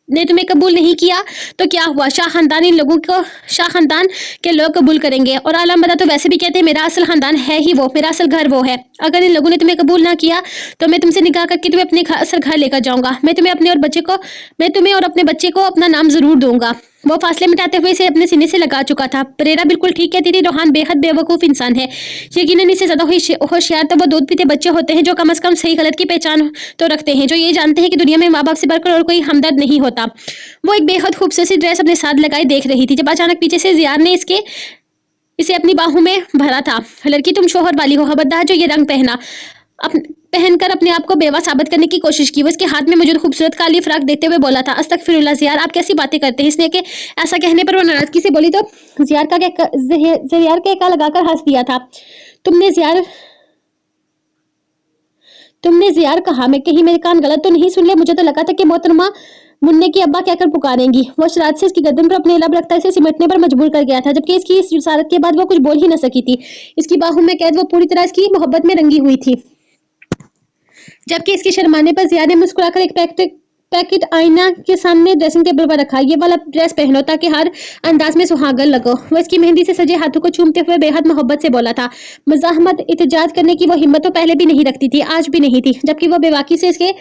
ने तुम्हें कबूल नहीं किया तो क्या हुआ? शाह खानदान के लोग कबूल करेंगे, और आलम बदा तो वैसे भी कहते हैं मेरा असल खानदान है ही वो, मेरा असल घर वो है। अगर इन लोगों ने तुम्हें कबूल ना किया तो मैं तुमसे निकाह करके तुम्हें अपने असल घर लेकर जाऊंगा। मैं तुम्हें और अपने बच्चे को अपना नाम जरूर दूंगा। वो फासले मिटाते हुए इसे अपने सीने से लगा चुका था। प्रेरा बिल्कुल ठीक कहती थी, रोहान बेहद बेवकूफ इंसान है। यकीनन इससे ज्यादा होशियार तो वो दूध पीते बच्चे होते हैं जो कम से कम सही गलत की पहचान तो रखते हैं, जो ये जानते हैं कि दुनिया में माँ बाप से बढ़कर और कोई हमदर्द नहीं होता। वो एक बेहद खूबसूरत सी ड्रेस अपने साथ लगाए देख रही थी जब अचानक पीछे से जियान ने इसे अपनी बाहों में भरा था। लड़की, तुम शोहर वाली हो, खबरदार जो ये रंग पहनकर अपने आप को बेवा साबित करने की कोशिश की। वो इसके हाथ में मौजूद खूबसूरत काली फ्रॉक देखते हुए बोला था। अस्तगफिरुल्लाह ज़ियार, आप कैसी बातें करते हैं? इसने के ऐसा कहने पर वो नाराजगी से बोली तो ज़ियार का एका लगाकर हंस दिया था। तुमने ज़ियार कहा? मैं कहीं मेरे कान गलत तो नहीं सुन ले? मुझे तो लगा था कि मोहतरमा मुन्ने की अब्बा कहकर पुकारेंगी। वो शरारत से इसकी गर्दन पर अपने लब रखता इसे सिमटने पर मजबूर कर गया था, जबकि इसकी इस जुसारत के बाद वो कुछ बोल ही न सकी थी। इसकी बाहों में कैद वो पूरी तरह इसकी मोहब्बत में रंगी हुई थी, जबकि इसके शर्माने पर जिया ने मुस्कुराकर एक पैकेट आईना के सामने ड्रेसिंग टेबल पर रखा। ये वाला ड्रेस पहनो ताकि हर अंदाज में सुहागन लगो। वो इसकी मेहंदी से सजे हाथों को चूमते हुए बेहद मोहब्बत से बोला था। मज़ाहमत इत्जाज करने की वो हिम्मत तो पहले भी नहीं रखती थी, आज भी नहीं थी, जबकि वो बेबाकी से इसके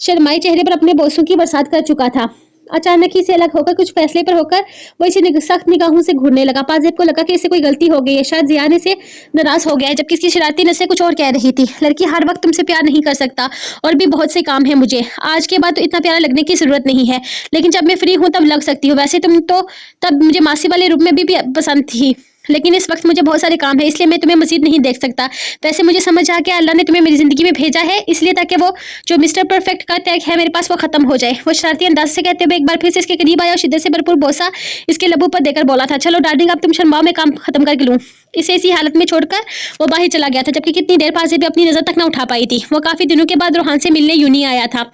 शर्माए चेहरे पर अपने बोसों की बरसात कर चुका था। अचानक ही से अलग होकर कुछ फैसले पर होकर वो इसे सख्त निगाहों से घूरने लगा। पाजेब को लगा कि इससे कोई गलती हो गई है, शायद जियान से नाराज हो गया है, जबकि इसकी शरारती नसें कुछ और कह रही थी। लड़की, हर वक्त तुमसे प्यार नहीं कर सकता और भी बहुत से काम है मुझे। आज के बाद तो इतना प्यारा लगने की जरूरत नहीं है, लेकिन जब मैं फ्री हूँ तब लग सकती हूँ। वैसे तुम तो तब मुझे मासी वाले रूप में भी पसंद थी, लेकिन इस वक्त मुझे बहुत सारे काम है, इसलिए मैं तुम्हें मजीद नहीं देख सकता। वैसे मुझे समझ आ गया अल्लाह ने तुम्हें मेरी जिंदगी में भेजा है इसलिए ताकि वो जो मिस्टर परफेक्ट का टैग है मेरे पास वो खत्म हो जाए। वो शरारती अंदाज से कहते हुए एक बार फिर से इसके करीब आया और शिद्दत से भरपूर बोसा इसके लबों पर देकर बोला था। चलो डार्लिंग, अब तुम शर्माओ, मैं काम खत्म करके लूँ। इसे इसी हालत में छोड़कर वो बाहर चला गया था, जबकि कितनी देर पासे भी अपनी नजर तक न उठा पाई थी। वो काफी दिनों के बाद रोहान से मिलने यूं ही आया था।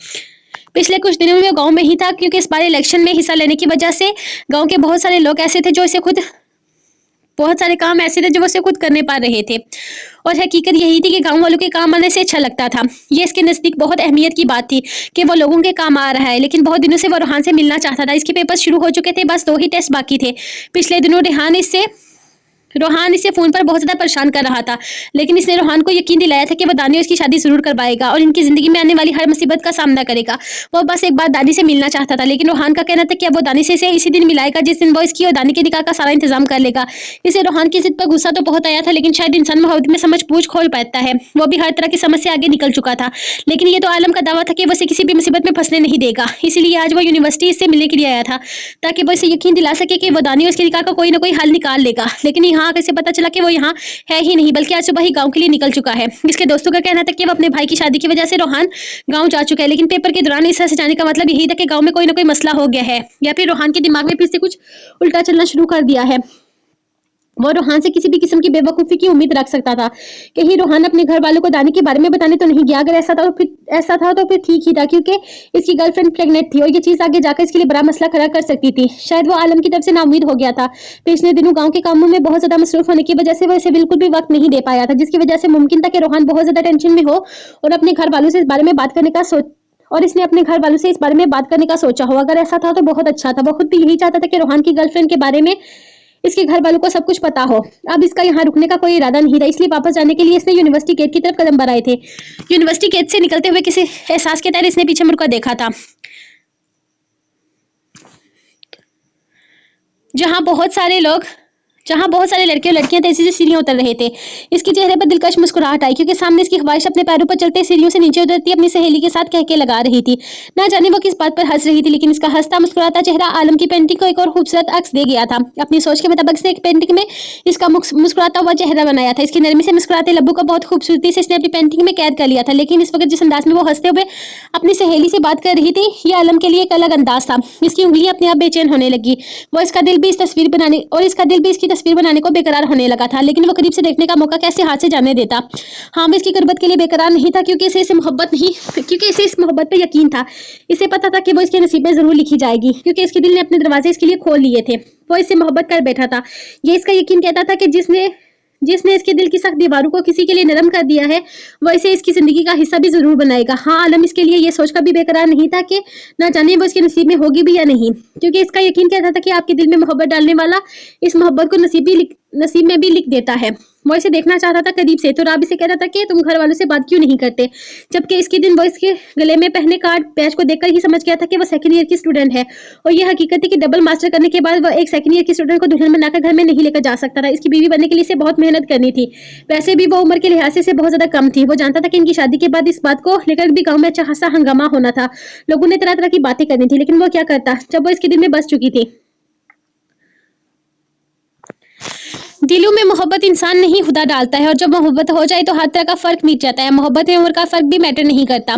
पिछले कुछ दिनों में गांव में ही था, क्योंकि इस बार इलेक्शन में हिस्सा लेने की वजह से गांव के बहुत सारे लोग ऐसे थे जो इसे खुद बहुत सारे काम ऐसे थे जो वो खुद करने पा रहे थे, और हकीकत यही थी कि गांव वालों के काम आने से अच्छा लगता था। ये इसके नजदीक बहुत अहमियत की बात थी कि वो लोगों के काम आ रहा है। लेकिन बहुत दिनों से वो रोहान से मिलना चाहता था। इसके पेपर शुरू हो चुके थे, बस 2 ही टेस्ट बाकी थे। पिछले दिनों रोहान इसे फोन पर बहुत ज्यादा परेशान कर रहा था, लेकिन इसने रोहान को यकीन दिलाया था कि वह दानी उसकी शादी जरूर करवाएगा और इनकी जिंदगी में आने वाली हर मुसीबत का सामना करेगा। वो बस एक बार दानी से मिलना चाहता था, लेकिन रोहान का कहना था कि अब वो दानी से इसे इसी दिन मिलाएगा जिस दिन वो इसकी और दानी के निकाह का सारा इंतजाम कर लेगा। इसे रोहान की जिद पर गुस्सा तो बहुत आया था, लेकिन शायद इंसान मोहब्बत में समझ बूझ खोल पाता है। वो भी हर तरह की समझ से आगे निकल चुका था, लेकिन ये तो आलम का दावा था कि वो इसे किसी भी मुसीबत में फंसने नहीं देगा। इसीलिए आज वो यूनिवर्सिटी इससे मिलने के लिए आया था, ताकि वो इसे यकीन दिला सके कि वो दानी और उसके निकाह का कोई ना कोई हल निकाल लेगा। लेकिन यहाँ आकर इसे पता चला कि वो यहाँ है ही नहीं, बल्कि आज सुबह ही गांव के लिए निकल चुका है। इसके दोस्तों का कहना था कि वो अपने भाई की शादी की वजह से रोहान गांव जा चुका है, लेकिन पेपर के दौरान इस तरह से जाने का मतलब यही था कि गांव में कोई ना कोई मसला हो गया है, या फिर रोहान के दिमाग में फिर से कुछ उल्टा चलना शुरू कर दिया है। वो रोहान से किसी भी किस्म की बेवकूफ़ी की उम्मीद रख सकता था। कहीं रोहान अपने घर वालों को दानी के बारे में बताने तो नहीं गया। अगर ऐसा था तो फिर ठीक ही था, क्योंकि इसकी गर्लफ्रेंड प्रेग्नेंट थी और ये चीज़ आगे जाकर इसके लिए बड़ा मसला खड़ा कर सकती थी। शायद वो आलम की तरफ से नाउम्मीद हो गया था। पिछले दिनों गाँव के कामों में बहुत ज़्यादा मसरूफ होने की वजह से वो इसे बिल्कुल भी वक्त नहीं दे पाया था, जिसकी वजह से मुमकिन था कि रोहान बहुत ज़्यादा टेंशन में हो और अपने घर वालों से इस बारे में बात करने का इसने अपने घर वालों से इस बारे में बात करने का सोचा हो। अगर ऐसा था तो बहुत अच्छा था। वो खुद भी यही चाहता था कि रोहान की गर्लफ्रेंड के बारे में इसके घर वालों को सब कुछ पता हो। अब इसका यहाँ रुकने का कोई इरादा नहीं था, इसलिए वापस जाने के लिए इसने यूनिवर्सिटी गेट की तरफ कदम बढ़ाए थे। यूनिवर्सिटी गेट से निकलते हुए किसी एहसास के तहत इसने पीछे मुड़कर देखा था, जहाँ बहुत सारे लड़के और लड़कियां तेजी से सीढ़ियां उतर रहे थे। इसके चेहरे पर दिलकश मुस्कुराहट आई, क्योंकि सामने इसकी ख्वाहिश अपने पैरों पर चलते सीढ़ियों से नीचे उतरती अपनी सहेली के साथ कहके लगा रही थी। ना जाने वो किस बात पर हंस रही थी, लेकिन इसका हंसता मुस्कुराता चेहरा आलम की पेंटिंग को एक और खूबसूरत अक्स दे गया था। अपनी सोच के मुताबिक से एक पेंटिंग में इसका मुस्कुराता हुआ चेहरा बनाया था। इसकी नरमी से मुस्कुराते लब्बों को बहुत खूबसूरती से इसने अपनी पेंटिंग में कैद कर लिया था। लेकिन इस वक्त जिस अंदाज में वो हंसते हुए अपनी सहेली से बात कर रही थी, ये आलम के लिए एक अलग अंदाज था। इसकी उंगलियां अपने आप बेचैन होने लगी। इसका दिल भी इसकी तस्वीर बनाने को बेकरार होने लगा था, लेकिन वो करीब से देखने का मौका कैसे हाथ से जाने देता। हाँ, वो इसकी कुर्बत के लिए बेकरार नहीं था, क्योंकि इसे इस मोहब्बत पे यकीन था। इसे पता था कि वो इसके नसीब में जरूर लिखी जाएगी, क्योंकि इसके दिल ने अपने दरवाजे इसके लिए खोल लिए थे। वो इससे मोहब्बत कर बैठा था। ये इसका यकीन कहता था कि जिसने इसके दिल की सख्त दीवारों को किसी के लिए नरम कर दिया है, वो इसे इसकी जिंदगी का हिस्सा भी जरूर बनाएगा। हाँ, आलम इसके लिए ये सोचकर भी बेकरार नहीं था कि ना जाने वो इसके नसीब में होगी भी या नहीं, क्योंकि इसका यकीन कहता था कि आपके दिल में मोहब्बत डालने वाला इस मोहब्बत को नसीब में भी लिख देता है। वो इसे देखना चाहता था करीब से, तो राबी से कह रहा था कि तुम घर वालों से बात क्यों नहीं करते, जबकि इसके दिन वो इसके गले में पहने कार्ड बैच को देखकर ही समझ गया था कि वो सेकंड ईयर की स्टूडेंट है। और ये हकीकत थी कि डबल मास्टर करने के बाद वो एक सेकंड ईयर की स्टूडेंट को दुल्हन बनाकर घर में नहीं लेकर जा सकता था। इसकी बीवी बनने के लिए इसे बहुत मेहनत करनी थी। वैसे भी वो उम्र के लिहाज से इसे बहुत ज्यादा कम थी। वो जानता था कि इनकी शादी के बाद इस बात को लेकर भी गाँव में अच्छा खासा हंगामा होना था। लोगों ने तरह तरह की बातें करनी थी, लेकिन वो क्या करता जब वो इसके दिल में बस चुकी थी। दिलों में मोहब्बत इंसान नहीं खुदा डालता है, और जब मोहब्बत हो जाए तो हर तरह का फर्क मिट जाता है। मोहब्बत में उम्र का फर्क भी मैटर नहीं करता।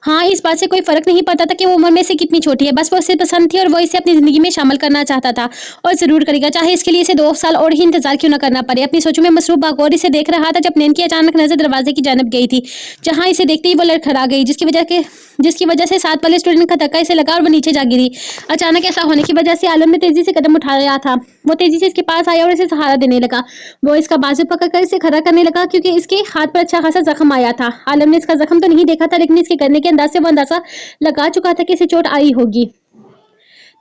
हाँ, इस बात से कोई फर्क नहीं पड़ता था कि वो उम्र में से कितनी छोटी है, बस वो उसे पसंद थी और वो इसे अपनी जिंदगी में शामिल करना चाहता था, और जरूर करेगा, चाहे इसके लिए इसे 2 साल और ही इंतजार क्यों न करना पड़े। अपनी सोचों में मसरूफ बागौर इसे देख रहा था जब नैन की अचानक नजर दरवाजे की जानब गई थी, जहाँ इसे देखते ही वो लड़खड़ा गई, जिसकी वजह से साथ वाले स्टूडेंट का धक्का इसे लगा और वो नीचे जा गिरी। अचानक ऐसा होने की वजह से आलम ने तेजी से कदम उठाया था। वो तेजी से इसके पास आया और इसे सहारा देने लगा। वो इसका बाजू पकड़कर इसे खड़ा करने लगा, क्योंकि इसके हाथ पर अच्छा खासा जख्म आया था। आलम ने इसका जख्म तो नहीं देखा था, लेकिन इसके करने के अंदाज से वो अंदाजा लगा चुका था कि इसे चोट आई होगी।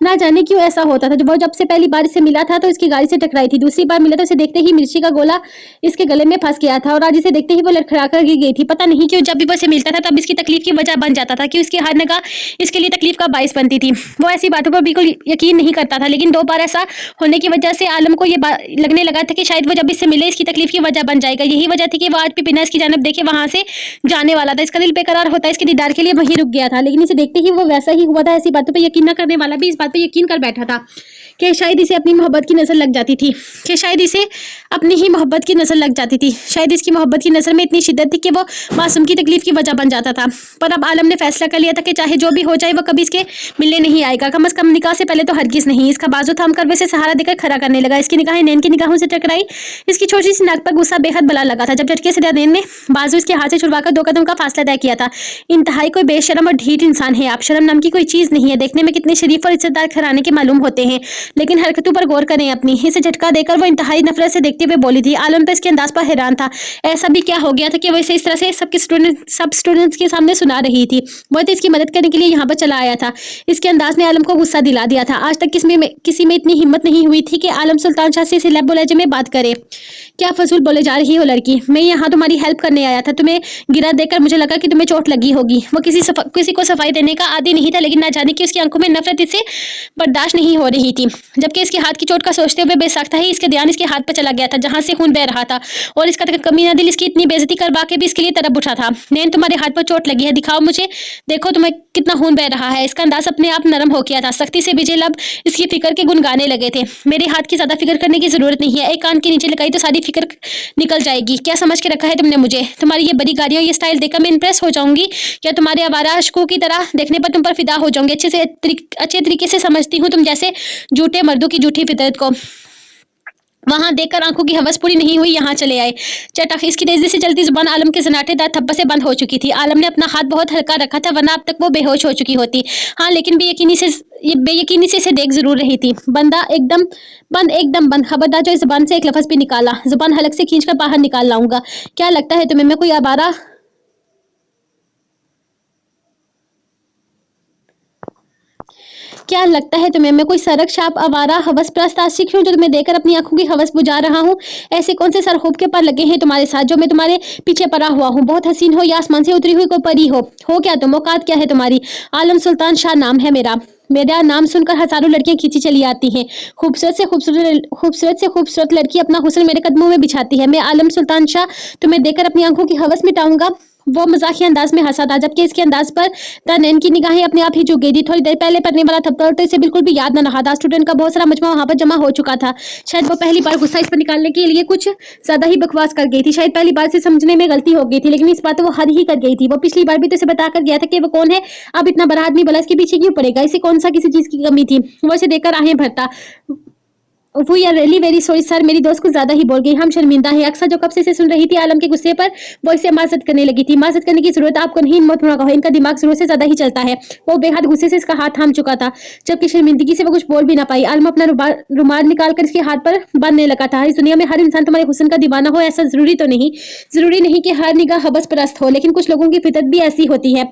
ना जाने क्यों ऐसा होता था। जब से पहली बार इससे मिला था तो इसकी गाड़ी से टकराई थी। दूसरी बार मिला तो इसे देखते ही मिर्ची का गोला इसके गले में फंस गया था, और आज इसे देखते ही वो लड़खड़ा कर गिर गई थी। पता नहीं क्यों जब भी वो इसे मिलता था तब इसकी तकलीफ की वजह बन जाता था कि उसकी हर निगाह इसके लिए तकलीफ का बाइस बनती थी। वो ऐसी बातों पर बिल्कुल यकीन नहीं करता था, लेकिन 2 बार ऐसा होने की वजह से आलम को ये लगने लगा था कि शायद वो जब इससे मिले इसकी तकलीफ की वजह बन जाएगा। यही वजह थी कि वो आज भी बिना इसकी जानब देखे वहां से जाने वाला था। इसका दिल बेकरार होता इसके दीदार के लिए वहीं रुक गया था, लेकिन इसे देखते ही वो वैसा ही हुआ था। ऐसी बातों पर यकीन न करने वाला भी इस बात पर यकीन कर बैठा था कि शायद इसे अपनी मोहब्बत की नजर लग जाती थी, शायद इसकी मोहब्बत की नजर में इतनी शिद्दत थी कि वो मासूम की तकलीफ की वजह बन जाता था। पर अब आलम ने फैसला कर लिया था कि चाहे जो भी हो जाए वो कभी इसके मिलने नहीं आएगा, कम से कम निकाह से पहले तो हरगिज नहीं। इसका बाजू थाम कर वैसे सहारा देकर खड़ा करने लगा। इसकी निगाहें नैन की निगाहों से टकराई। इसकी छोटी सी नाक पर गुस्सा बेहद बला लगा था। जब झटके से नैन ने बाजू इसके हाथ से छुड़वाकर 2 कदम का फासला तय किया था। इंतहाई कोई बेशरम और ढीठ इंसान है आप, शर्म नाम की कोई चीज नहीं है। देखने में कितने शरीफ और इज्जतदार घराने के मालूम होते हैं, लेकिन हरकतों पर गौर करें अपनी। इसे झटका देकर वो इंतहाई नफरत से देखते हुए बोली थी। आलम तो इसके अंदाज पर हैरान था। ऐसा भी क्या हो गया था कि वो इसे इस तरह से सब स्टूडेंट्स के सामने सुना रही थी। वो तो इसकी मदद करने के लिए यहाँ पर चला आया था। इसके अंदाज ने आलम को गुस्सा दिला दिया था। आज तक किसी में इतनी हिम्मत नहीं हुई थी कि आलम सुल्तान शाह से लैब लहजे में बात करे। क्या फजूल बोले जा रही हो लड़की, मैं यहाँ तुम्हारी हेल्प करने आया था। तुम्हें गिरा देखकर मुझे लगा कि तुम्हें चोट लगी होगी। वो किसी को सफाई देने का आदी नहीं था, लेकिन ना जाने कि उसकी आंखों में नफरत इसे बर्दाश्त नहीं हो रही थी। जबकि इसके हाथ की चोट का सोचते हुए बेसाख्ता ही इसके ध्यान इसके हाथ पर चला गया था, जहां से खून बह रहा था, और इसका कमीना दिल इसकी इतनी बेइज्जती करवा के भी इसके लिए तड़प उठा था। नैन, तुम्हारे हाथ पर चोट लगी है, दिखाओ मुझे, देखो तुम्हें कितना खून बह रहा है। इसका अंदाज अपने आप नरम हो गया था। सख्ती से विजय लब इसकी फिक्र के गुनगाने लगे थे। मेरे हाथ की ज्यादा फिक्र करने की जरूरत नहीं है, एक कान के नीचे लगाई तो सारी फिक्र निकल जाएगी। क्या समझ के रखा है तुमने मुझे? तुम्हारी ये बड़ी गाड़ियां, ये स्टाइल देखकर मैं इंप्रेस हो जाऊंगी क्या? तुम्हारे आवारा अशकों की तरह देखने पर तुम पर फिदा हो जाऊंगी। अच्छे तरीके से समझती हूँ तुम जैसे झूठे मर्दों की झूठी फितरत को। वहां देखकर आंखों की हवस पूरी नहीं हुई, यहाँ चले आए। चटक इसकी तेजी से चलती जुबान आलम के सन्नाटेदार थप्पड़ से बंद हो चुकी थी। आलम ने अपना हाथ बहुत हल्का रखा था, वरना अब तक वो बेहोश हो चुकी होती। हाँ, लेकिन बेयकीनी से इसे देख जरूर रही थी। एकदम बंद। खबरदार जो इस जुबान से एक लफ्ज भी निकाला, जुबान हलक से खींचकर बाहर निकाल लाऊंगा। क्या लगता है तुम्हें मैं कोई आवारा क्या लगता है तुम्हें मैं कोई सरक छाप आवारा हवस प्रस्त आशिक हूँ जो तुम्हें देखकर अपनी आंखों की हवस बुझा रहा हूँ? ऐसे कौन से सरखूब के पर लगे हैं तुम्हारे साथ जो मैं तुम्हारे पीछे पड़ा हुआ हूँ? बहुत हसीन हो या आसमान से उतरी हुई कोई परी हो क्या तुम? औकात क्या है तुम्हारी? आलम सुल्तान शाह नाम है मेरा नाम सुनकर हजारों लड़कियां खींची चली आती हैं। खूबसूरत से खूबसूरत लड़की अपना हुस्न मेरे कदमों में बिछाती है। मैं आलम सुल्तान शाह तुम्हें देखकर अपनी आंखों की हवस मिटाऊंगा। वो मजाकिया अंदाज में हंसा था, जबकि इसके अंदाज पर नैन की निगाहें अपने आप ही झुक गई थी। थोड़ी देर पहले पड़ने वाला थप्पड़ तो इसे बिल्कुल भी याद न रहा था। स्टूडेंट का बहुत सारा मजमा वहां पर जमा हो चुका था। शायद वो पहली बार गुस्सा इस पर निकालने के लिए कुछ ज्यादा ही बकवास कर गई थी। शायद पहली बार से समझने में गलती हो गई थी, लेकिन इस बात वो हद ही कर गई थी। वो पिछली बार भी तो इसे बताकर गया था कि वो कौन है। अब इतना बड़ा आदमी भला इसके पीछे क्यों पड़ेगा? इसे कौन सा किसी चीज की कमी थी? वो इसे देखकर आहें भरता। We are really very sorry sir, मेरी दोस्त कुछ ज्यादा ही बोल गई, हम शर्मिंदा है। अक्सर जो कब से सुन रही थी आलम के गुस्से पर, वो इसे माजरत करने लगी थी। माजरत करने की जरूरत आपको नहीं, मत होना कहो, इनका दिमाग जरूर से ज्यादा ही चलता है। वो बेहद गुस्से से इसका हाथ थाम चुका था, जबकि शर्मिंदगी से वो कुछ बोल भी ना पाई। आलम अपना रुमाल निकालकर इसके हाथ पर बांधने लगा था। इस दुनिया में हर इंसान तुम्हारे हुस्न का दीवाना हो ऐसा जरूरी नहीं कि हर निगाह हवस परस्त हो, लेकिन कुछ लोगों की फितरत भी ऐसी होती है।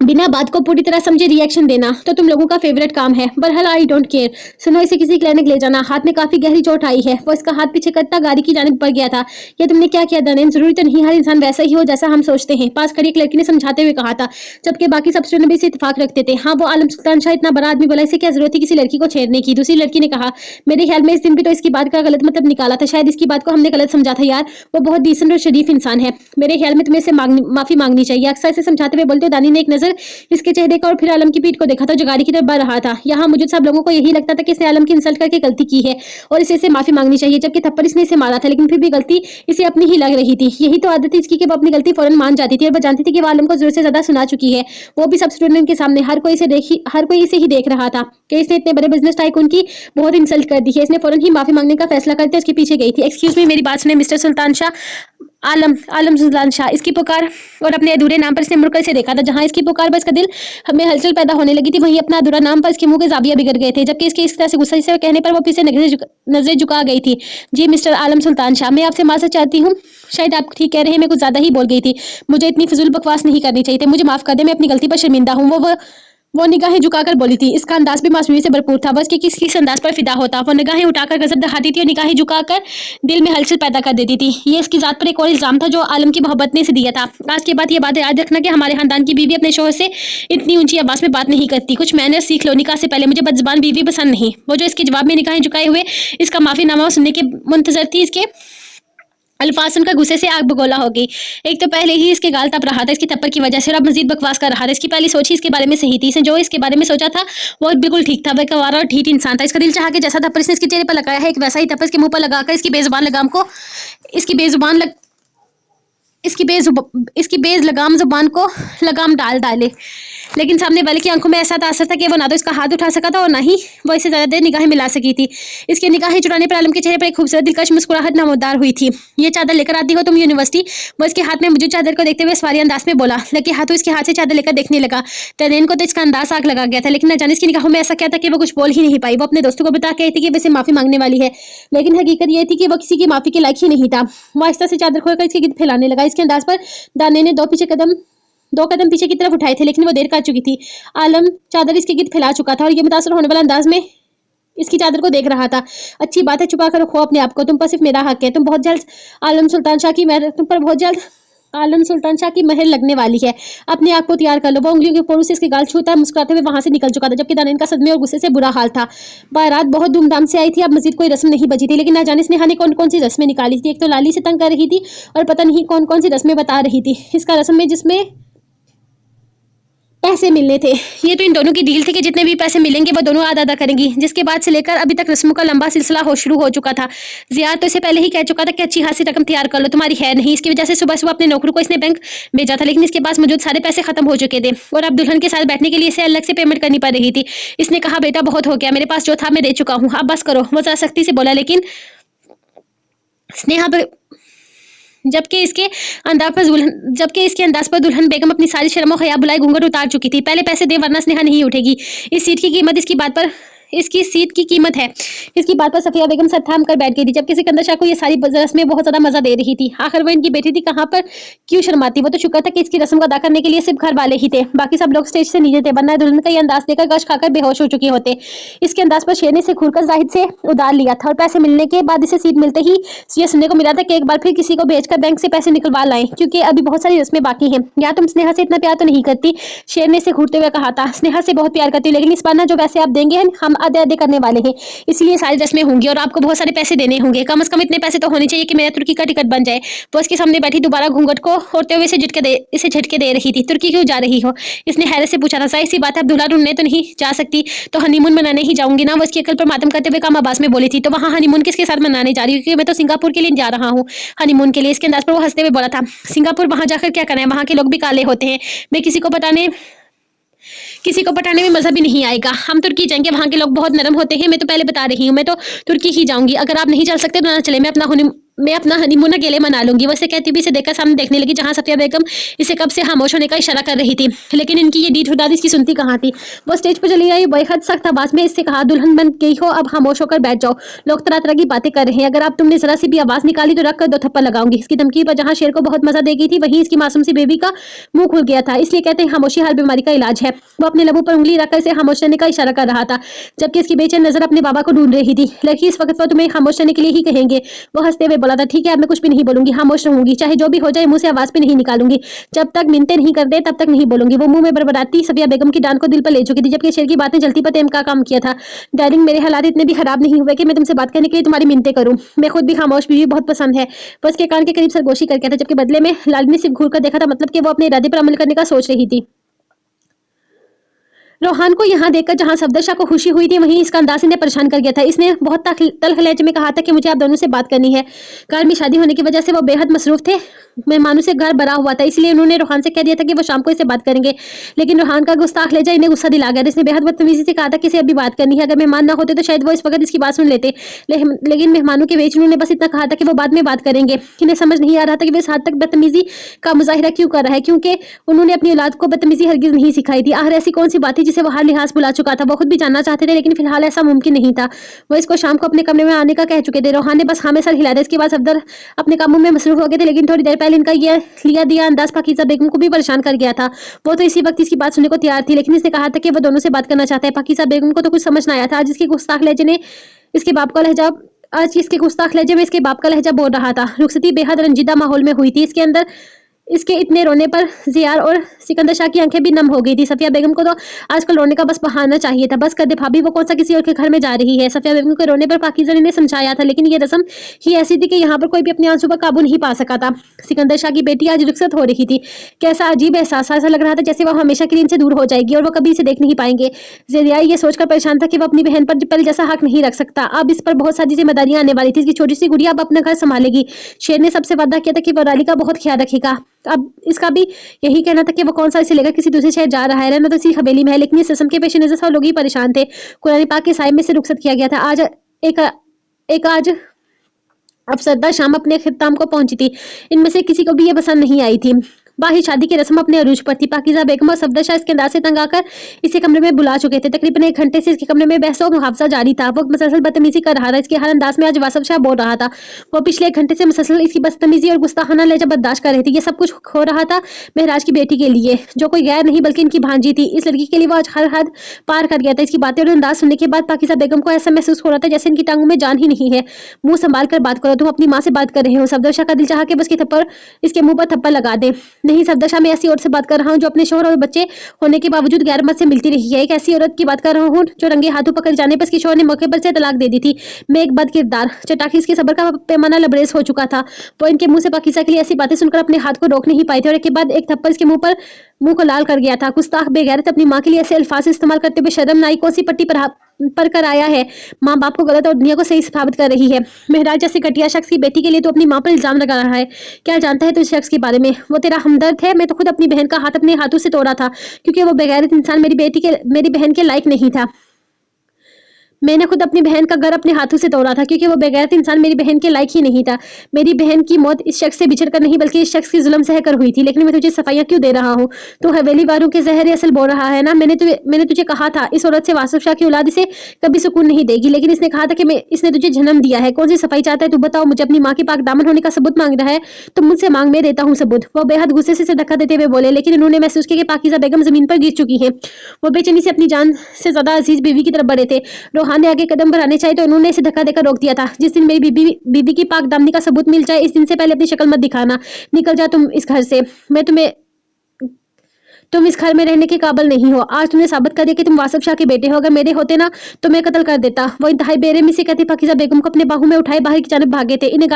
बिना बात को पूरी तरह समझे रिएक्शन देना तो तुम लोगों का फेवरेट काम है। बहरहाल आई डोंट केयर। सुनो, इसे किसी क्लिनिक ले जाना। हाथ में काफी गहरी चोट आई है। वो इसका हाथ पीछे करता गाड़ी की जानिब बढ़ गया था। ये तुमने क्या किया दनेन? जरूरी तो नहीं हर इंसान वैसा ही हो जैसा हम सोचते हैं, पास खड़ी एक लड़की ने समझाते हुए कहा था, जबकि बाकी सब स्टूडेंट भी इसे इत्तेफाक रखते थे। हाँ, वो आलम सुल्तान शाह इतना बड़ा आदमी बोला, इसे क्या जरूरत थी किसी लड़की को छेड़ने की? दूसरी लड़की ने कहा, मेरे ख्याल में इस दिन भी तो इसकी बात का गलत मतलब निकाला था। शायद इसकी बात को हमने गलत समझा था यार। वो बहुत डिसेंट और शरीफ इंसान है। मेरे ख्याल में तुम्हें इसे माफी मांगनी चाहिए। अक्सर इसे समझाते हुए बोलते हो दानी ने एक नजर इसके चेहरे का और फिर आलम की पीठ को देखा था जो गाड़ी की तरफ बढ़ रहा था। यहाँ मौजूद सब लोगों को यही लगता था कि इसने आलम की इंसल्ट करके गलती की है और इसे माफी मांगनी चाहिए, जबकि थप्पड़ इसने इसे मारा था, लेकिन फिर भी गलती इसे अपनी ही लग रही थी। यही तो आदत थी इसकी कि वो अपनी गलती फौरन मान जाती थी और वो जानती थी कि वो आलम को जरूरत से ज्यादा सुना चुकी है, वो भी सब स्टूडेंट के सामने। हर कोई इसे ही देख रहा था कि इसने इतने बड़े बिजनेस टाइकून की बहुत इंसल्ट कर दी है। इसने फौरन ही माफी मांगने का फैसला करते उसके पीछे गई थी। एक्सक्यूज मी, मेरी बात सुने मिस्टर सुल्तान शाह। आलम आलम सुल्तान शाह, इसकी पुकार। और अपने अधूरे नाम पर इसने मुड़कर से देखा था। जहां इसकी पुकार पर इसका दिल हमें हलचल पैदा होने लगी थी, वहीं अपना अधूरा नाम पर इसके मुंह के जाविया बिगड़ गए थे, जबकि इसके इस तरह से गुस्से से कहने पर वो पीछे नजरें झुका गई थी। जी मिस्टर आलम सुल्तान शाह, मैं आपसे माफी चाहती हूँ। शायद आप ठीक कह रहे हैं, मैं कुछ ज्यादा ही बोल गई थी। मुझे इतनी फिजूल बकवास नहीं करनी चाहिए थी। मुझे माफ कर दे, मैं अपनी गलती पर शर्मिंदा हूँ। वो निगाहें झुकाकर बोली थी। इसका अंदाज भी मासूमियत से भरपूर था। बस कि किस अंदाज पर फिदा होता। वो निगाहें उठाकर गजब दिखाती थी और निगाहें झुकाकर दिल में हलचल पैदा कर देती थी। ये इसकी जात पर एक और इल्जाम था जो आलम की मोहब्बत ने इसे दिया था। आज के बाद ये बात याद रखना कि हमारे खानदान की बीवी अपने शोहर से इतनी ऊंची आवाज में बात नहीं करती। कुछ मैनर्स सीख लो। निकाह से पहले मुझे बदजुबान बीवी पसंद नहीं। वो जो इसके जवाब में निगाहें झुकाए हुए इसका माफीनामा सुनने के मुंतजर थी, इसके अल्फाज सुनकर गुस्से से आग बगोला हो गई। एक तो पहले ही इसके गाल तप रहा था इसकी थप्पड़ की वजह से, और अब मजीद बकवास कर रहा था। इसकी पहली सोच ही इसके बारे में सही थी। इसने जो इसके बारे में सोचा था वो बिल्कुल ठीक था। वह एक आवारा और ढीठ इंसान था। इसका दिल चाहा कि जैसा थप्पड़ इसने इसके चेहरे पर लगाया है, एक वैसा ही थप्पड़ इसके मुंह पर लगाकर इसकी बेजुबान लग इसकी बेज लगाम जुबान को लगाम डाले। लेकिन सामने वाले की आंखों में ऐसा तासर था कि वो ना तो इसका हाथ उठा सका था और ना ही वो इससे ज्यादा देर निगाहें मिला सकी थी। इसकी निगाहें चुराने पर आलम के चेहरे पर एक खूबसूरत दिलकश मुस्कुराहट नमोदार हुई थी। ये चादर लेकर आती हो तुम यूनिवर्सिटी? वो इसके हाथ में मौजूद चादर को देखते हुए सवारी अंदाज में बोला। लगे हाथों इसके हाथ से चादर लेकर देखने लगा। तनेन को तो इसका अंदाज आग लगा गया था, लेकिन न जाने इसकी निगाहों में ऐसा क्या था कि वो कुछ बोल ही नहीं पाई। वो अपने दोस्तों को बता के थी कि वैसे माफी मांगने वाली है, लेकिन हकीकत ये थी कि वो किसी की माफी के लायक ही नहीं था। वो आहिस्ता से चादर खोलकर इसके गिर्द फैलाने लगा। इसके अंदाज पर दाने ने दो कदम पीछे की तरफ उठाए थे, लेकिन वो देर कर चुकी थी। आलम चादर इसके गिर्द फैला चुका था और ये मुतासर होने वाला अंदाज में इसकी चादर को देख रहा था। अच्छी बात है, छुपा कर रखो अपने आप को। तुम पर सिर्फ मेरा हक है। तुम पर बहुत जल्द आलम सुल्तान शाह की महर लगने वाली है। अपने आप को तैयार कर लो। वो उंगलियों के पोरों से इसके गाल छूता मुस्कुराते हुए वहां से निकल चुका था, जबकि दानिन का सदमे और गुस्से से बुरा हाल था। बारात बहुत धूमधाम से आई थी। अब मजीद कोई रस्म नहीं बची थी, लेकिन ना जाने स्नेहा ने कौन कौन सी रस्में निकाली थी। एक तो लाली से तंग कर रही थी और पता नहीं कौन कौन सी रस्में बता रही थी। इसका रस्म में जिसमें पैसे मिलने थे। ये तो इन दोनों की डील थी कि जितने भी पैसे मिलेंगे वो दोनों आधा आधा करेंगी, जिसके बाद से लेकर अभी तक रस्मों का लंबा सिलसिला शुरू हो चुका था। जियाद तो इसे पहले ही कह चुका था कि अच्छी खासी रकम तैयार कर लो, तुम्हारी है नहीं। इसकी वजह से सुबह सुबह अपने नौकरों को इसने बैंक भेजा था, लेकिन इसके पास मौजूद सारे पैसे खत्म हो चुके थे और अब दुल्हन के साथ बैठने के लिए इसे अलग से पेमेंट करनी पड़ रही थी। इसने कहा बेटा बहुत हो गया, मेरे पास जो था मैं दे चुका हूँ, अब बस करो। वो जरा सख्ती से बोला, लेकिन स्नेहा जबकि इसके अंदाज पर दुल्हन बेगम अपनी सारी शर्म और हया बुलाए घूंघट उतार चुकी थी। पहले पैसे दे वरना स्नेहा नहीं उठेगी। इसकी सीट की कीमत है। इसकी बात पर सफिया बेगम सर थाम कर बैठ गई थी, जबकि सिकंदर शाह को ये सारी रस्में बहुत ज्यादा मजा दे रही थी। आखिर वो इनकी बेटी थी, कहाँ पर क्यों शर्माती। वो तो शुक्र था कि इसकी रस्म को अदा करने के लिए सिर्फ घर वाले ही थे, बाकी सब लोग स्टेज से नीचे थे, वरना दुल्हन का ये अंदाज देखकर गश खाकर बेहोश हो चुके होते। इसके अंदाज पर शेर ने इसे घूरकर जाहिद से उधार लिया था और पैसे मिलने के बाद इसे सीट मिलते ही ये सुनने को मिला था कि एक बार फिर किसी को भेजकर बैंक से पैसे निकलवा लाएं, क्योंकि अभी बहुत सारी रस्में बाकी हैं। या तुम स्नेहा से इतना प्यार तो नहीं करती? शेर ने इसे घूरते हुए कहा था। स्नेहा से बहुत प्यार करती हूँ, लेकिन इस बार ना जो पैसे आप देंगे हम आधे आधे करने वाले हैं, इसलिए सारी रस्में होंगी और आपको बहुत सारे पैसे देने होंगे। कम से कम इतने पैसे तो होने चाहिए कि मेरा तुर्की का टिकट बन जाए। वो उसके सामने बैठी दोबारा घूंघट को ओढ़ते हुए इसे झटके दे रही थी। तुर्की क्यों जा रही हो? इसने हैरत से पूछा था। जाहिर सी बात है, अब दूल्हा ढूंढने तो नहीं जा सकती, तो हनीमून मनाने ही जाऊंगी ना। वो उसकी अकल पर मातम करते हुए काम आवाज में बोली थी। तो वहाँ हनीमून किसके साथ मनाने जा रही हूँ? क्योंकि मैं तो सिंगापुर के लिए जा रहा हूँ हनीमून के लिए। इसके अंदाज पर वो हंसते हुए बोला था। सिंगापुर वहां जाकर क्या करना है? वहां के लोग भी काले होते हैं। मैं किसी को पटाने में मजा भी नहीं आएगा। हम तुर्की जाएंगे, वहां के लोग बहुत नरम होते हैं। मैं तो पहले बता रही हूँ, मैं तो तुर्की ही जाऊंगी। अगर आप नहीं चल सकते तो ना चले। मैं अपना हनीमून अकेले मना लूंगी। वो इसे कहती हुई इसे देखकर सामने देखने लगी, जहां सफिया बेगम इसे कब से खामोश होने का इशारा कर रही थी, लेकिन इनकी ये ढीठ उड़ाद इसकी सुनती कहाँ थी। वो स्टेज पर चली आई, बेहद सख्त आवाज में इससे कहा, दुल्हन बन गई हो, अब खामोश होकर बैठ जाओ। लोग तरह तरह की बातें कर रहे हैं, अगर आप तुमने जरा सी भी आवाज निकाली तो रख कर 2 थप्पड़ लगाऊंगी। इसकी धमकी पर जहां शेर को बहुत मजा दे गई थी, वहीं इसकी मासूम सी बेबी का मुंह खुल गया था। इसलिए कहते हैं खामोशी हर बीमारी का इलाज है। वो अपने लबों पर उंगली रखकर इसे खामोश रहने का इशारा कर रहा था, जबकि इसकी बेचैन नजर अपने बाबा को ढूंढ रही थी। लड़की, इस वक्त वो तुम्हें खामोश रहने के लिए ही कहेंगे। वो हंसते हुए बोला था, ठीक है, अब मैं कुछ भी नहीं बोलूंगी, खामोश रहूंगी, चाहे जो भी हो जाए, मुंह से आवाज भी नहीं निकालूंगी। जब तक मिनते नहीं कर दे तब तक नहीं बोलूंगी। वो मुंह में बड़बड़ाती सफिया बेगम की डांट को दिल पर ले चुकी थी, जबकि शेर की बातें जलती पर तेम का काम किया था। डार्लिंग, मेरे हालात इतने भी खराब नहीं हुए कि मैं तुमसे बात करने के लिए तुम्हारी मिन्नतें करूं। मैं खुद भी खामोश, बीवी बहुत पसंद है। वो उसके कान के करीब सरगोशी कर गया था, जबकि बदले में लालिनी सिर्फ घूर कर देखा था, मतलब कि वो अपने इरादे पर अमल करने का सोच रही थी। रोहान को यहाँ देखकर जहाँ सफदर शाह को खुशी हुई थी, वहीं इसका अंदाज इन्हें परेशान कर गया था। इसने बहुत तल्ख लहजे में कहा था कि मुझे आप दोनों से बात करनी है। घर में शादी होने की वजह से वो बेहद मसरूफ थे, मेहमानों से घर भरा हुआ था, इसलिए उन्होंने रोहान से कह दिया था कि वो शाम को इससे बात करेंगे। लेकिन रोहान का गुस्ताख लहजा इन्हें गुस्सा दिला गया। इसने बेहद बदतमीजी से कहा था कि इसे अभी बात करनी है, अगर मेहमान ना होते तो शायद वो इस वक्त इसकी बात सुन लेते। लेकिन मेहमानों के बीच उन्होंने बस इतना कहा था कि वो बाद में बात करेंगे। इन्हें समझ नहीं आ रहा था कि वो इस हद तक बदतमीजी का मुजाहिरा क्यों कर रहा है, क्योंकि उन्होंने अपनी औलाद को बदतमीजी हरगिज नहीं सिखाई थी। आखिर ऐसी कौन सी बात थी जिसे वो हर लिहाज भुला चुका था। वो खुद भी जानना चाहते थे, लेकिन फिलहाल ऐसा मुमकिन नहीं था। वो इसको शाम को अपने कमरे में आने का कह चुके थे। रोहान ने बस हाँ में सर हिलाया। इसके बाद सफदर अपने कामों में मसरूफ हो गए थे, लेकिन थोड़ी देर पहले इनका यह लिया दिया अंदाज पाकीज़ा बेगम को भी परेशान कर गया था। वो तो इसी वक्त इसकी बात सुनने को तैयार थी, लेकिन इसने कहा था कि वो दोनों से बात करना चाहता है। पाकीज़ा बेगम को तो कुछ समझ ना आया था। आज इसके गुस्ताख लहजे ने इसके बाप का लहजा आज इसके गुस्ताख लहजे में इसके बाप का लहजा बोल रहा था। रुखसती बेहद रंजीदा माहौल में हुई थी। इसके इतने रोने पर जियार और सिकंदर शाह की आंखें भी नम हो गई थी। सफिया बेगम को तो आजकल रोने का बस बहाना चाहिए था। बस कर दे भाभी, वो कौन सा किसी और के घर में जा रही है। सफिया बेगम के रोने पर पाकीज़ा ने समझाया था, लेकिन ये रस्म ही ऐसी थी कि यहाँ पर कोई भी अपने आंसू पर काबू नहीं पा सका था। सिकंदर शाह की बेटी आज रुखसत हो रही थी। कैसा अजीब एहसास, ऐसा लग रहा था जैसे वो हमेशा के लिए इनसे दूर हो जाएगी और वो कभी इसे देख नहीं पाएंगे। ज़रिया ये सोचकर परेशान था कि वो अपनी बहन पर पहले जैसा हक नहीं रख सकता। अब इस पर बहुत सारी जिम्मेदारियां आने वाली थी। इसकी छोटी सी गुड़िया अब अपना घर संभालेगी। शेर ने सबसे वादा किया था कि वो राली का बहुत ख्याल रखेगा। अब इसका भी यही कहना था कि वो कौन सा इसे लेकर किसी दूसरे शहर जा रहा है, रहना तो इसी हवेली में है। लेकिन इस रस्म के पेश नजर सब लोग ही परेशान थे। कुरान पाक के साए में से रुखसत किया गया था। आज अफसरदा शाम अपने खिताम को पहुंची थी। इनमें से किसी को भी ये पसंद नहीं आई थी। बाही शादी की रस्म अपने अरूज पर थी। पाकीज़ा बेगम और सफदर शाह इसके अंदाज से तंग आकर इसे कमरे में बुला चुके थे। तकरीबन 1 घंटे से इसके कमरे में बहस और मुहावजा जारी था। वो मुसलसल बदतमीजी कर रहा था। इसके हर अंदाज में आज वासफ शाह बोल रहा था। वो पिछले 1 घंटे से मुसलसल इसकी बदतमीजी और गुस्ताखाना लहजा बर्दाश्त कर रही थी। ये सब कुछ हो रहा था महराज की बेटी के लिए, जो कोई गैर नहीं बल्कि इनकी भांजी थी। इस लड़की के लिए वो आज हर हद पार कर गया था। इसकी बातें और अंदाज सुनने के बाद पाकीज़ा बेगम को ऐसा महसूस हो रहा था जैसे इनकी टांगों में जान ही नहीं है। मुंह संभाल कर बात करो, तुम अपनी माँ से बात कर रहे हो। सफदर शाह का दिल चाहा कि बस इसके मुंह पर थप्पड़ लगा दे। नहीं सफदर शाह, मैं ऐसी औरत से बात कर रहा हूँ जो अपने शोहर और बच्चे होने के बावजूद गैर मर्द से मिलती रही है। एक ऐसी औरत की बात कर रहा हूँ जो रंगे हाथों पकड़ जाने पर इसके शोहर ने मौके पर से तलाक दे दी थी। मैं एक बद किरदार चटाकी इसके सबर का पैमाना लबरेज हो चुका था। वो इनके मुंह से पाकीज़ा के लिए ऐसी बातें सुनकर अपने हाथ को रोक नहीं पाए थे और एक के बाद एक थप्पड़ इसके मुंह को लाल कर गया था। गुस्ताख बेगैरत अपनी माँ के लिए ऐसे अल्फाज इस्तेमाल करते हुए शर्म नाई कौन सी पट्टी पर कर आया है। माँ बाप को गलत और दुनिया को सही साबित कर रही है। महराज जैसे घटिया शख्स की बेटी के लिए तो अपनी माँ पर इल्जाम लगा रहा है। क्या जानता है तू इस शख्स के बारे में? वो तेरा हमदर्द है। मैं तो खुद अपनी बहन का हाथ अपने हाथों से तोड़ा था, क्योंकि वो बेगैरत इंसान मेरी बहन के लायक नहीं था। मैंने खुद अपनी बहन का घर अपने हाथों से तोड़ा था, क्योंकि वो बेगैरत इंसान मेरी बहन के लायक ही नहीं था। मेरी बहन की मौत इस शख्स से बिछड़कर नहीं बल्कि इस शख्स की जुल्म सहकर हुई थी। लेकिन मैं तुझे सफाइयां क्यों दे रहा हूँ? तो हवेली वालों के जहर असल बोल रहा है ना। मैंने तुझे कहा था इस औरत से वासफ शाह की औलाद इसे कभी सुकून नहीं देगी। लेकिन इसने कहा था कि इसने तुझे जन्म दिया है। कौन सी सफाई चाहता है तू बताओ मुझे? अपनी माँ के पाक दामन होने का सबूत मांग रहा है तो मुझसे मांग, मैं देता हूँ सबूत। वो बेहद गुस्से से धक्का देते हुए बोले, लेकिन इन्होंने महसूस किया कि पाकीज़ा बेगम जमीन पर गिर चुकी है। वो बेचैनी से अपनी जान से ज्यादा अजीज बीवी की तरफ बढ़े थे। रोहान ने आगे कदम बढ़ाने चाहे तो उन्होंने इसे धक्का देकर रोक दिया था। जिस दिन मेरी बीबी की पाक दामनी का सबूत मिल जाए, इस दिन से पहले अपनी शक्ल मत दिखाना। निकल जा तुम इस घर से। तुम इस घर में रहने के काबिल नहीं हो। आज तुमने साबित कर दिया कि तुम वासफ शाह के बेटे हो। अगर मेरे होते ना तो मैं कत्ल कर देता। वो इंतहाई बेरहमी से कहती पाकीज़ा बेगम को अपने बाहू में उठाए बाहर की जानब भागे थे। इन्हें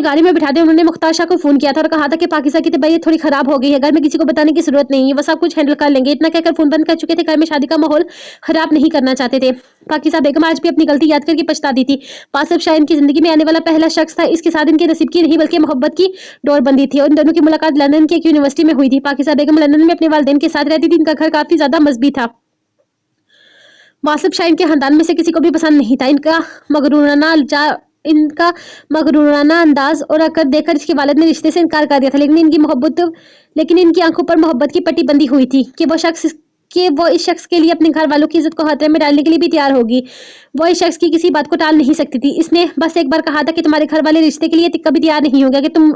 गाड़ी में बिठाते उन्होंने मुख्तार शाह को फोन किया था और कहा था कि पाकीज़ा की तबीयत थोड़ी खराब हो गई है, घर में किसी को बताने की जरूरत नहीं है, वो सब कुछ हैंडल कर लेंगे। इतना कहकर फोन बंद कर चुके थे। घर में शादी का माहौल खराब नहीं करना चाहते थे। पाकीज़ा बेगम आज भी अपनी गलती याद करके पछताती थी। वासफ शाह इनकी जिंदगी में आने वाला पहला शख्स था। इसके साथ इनके नसीब की नहीं बल्कि मोहब्बत की डोर बंदी थी और इन दोनों की मुलाकात लंदन की एक यूनिवर्सिटी में हुई थी। पाकीज़ा बेगम लंदन में अपने वालिदैन के साथ रहती थी। इनका घर काफी ज्यादा मजबूत था। वासिफ शाह इनके खानदान में से किसी को भी पसंद नहीं था। इनका मगरूराना अंदाज और अकड़ देखकर इसके वालिद ने रिश्ते से इनकार कर दिया था, लेकिन इनकी आंखों पर मोहब्बत की पट्टी बंधी हुई थी कि वो इस शख्स के लिए अपने घर वालों की इज्जत को खतरे में डालने के लिए भी तैयार होगी। वो इस शख्स की किसी बात को टाल नहीं सकती थी। इसने बस एक बार कहा था कि तुम्हारे घर वाले रिश्ते के लिए कभी तैयार नहीं होंगे, कि तुम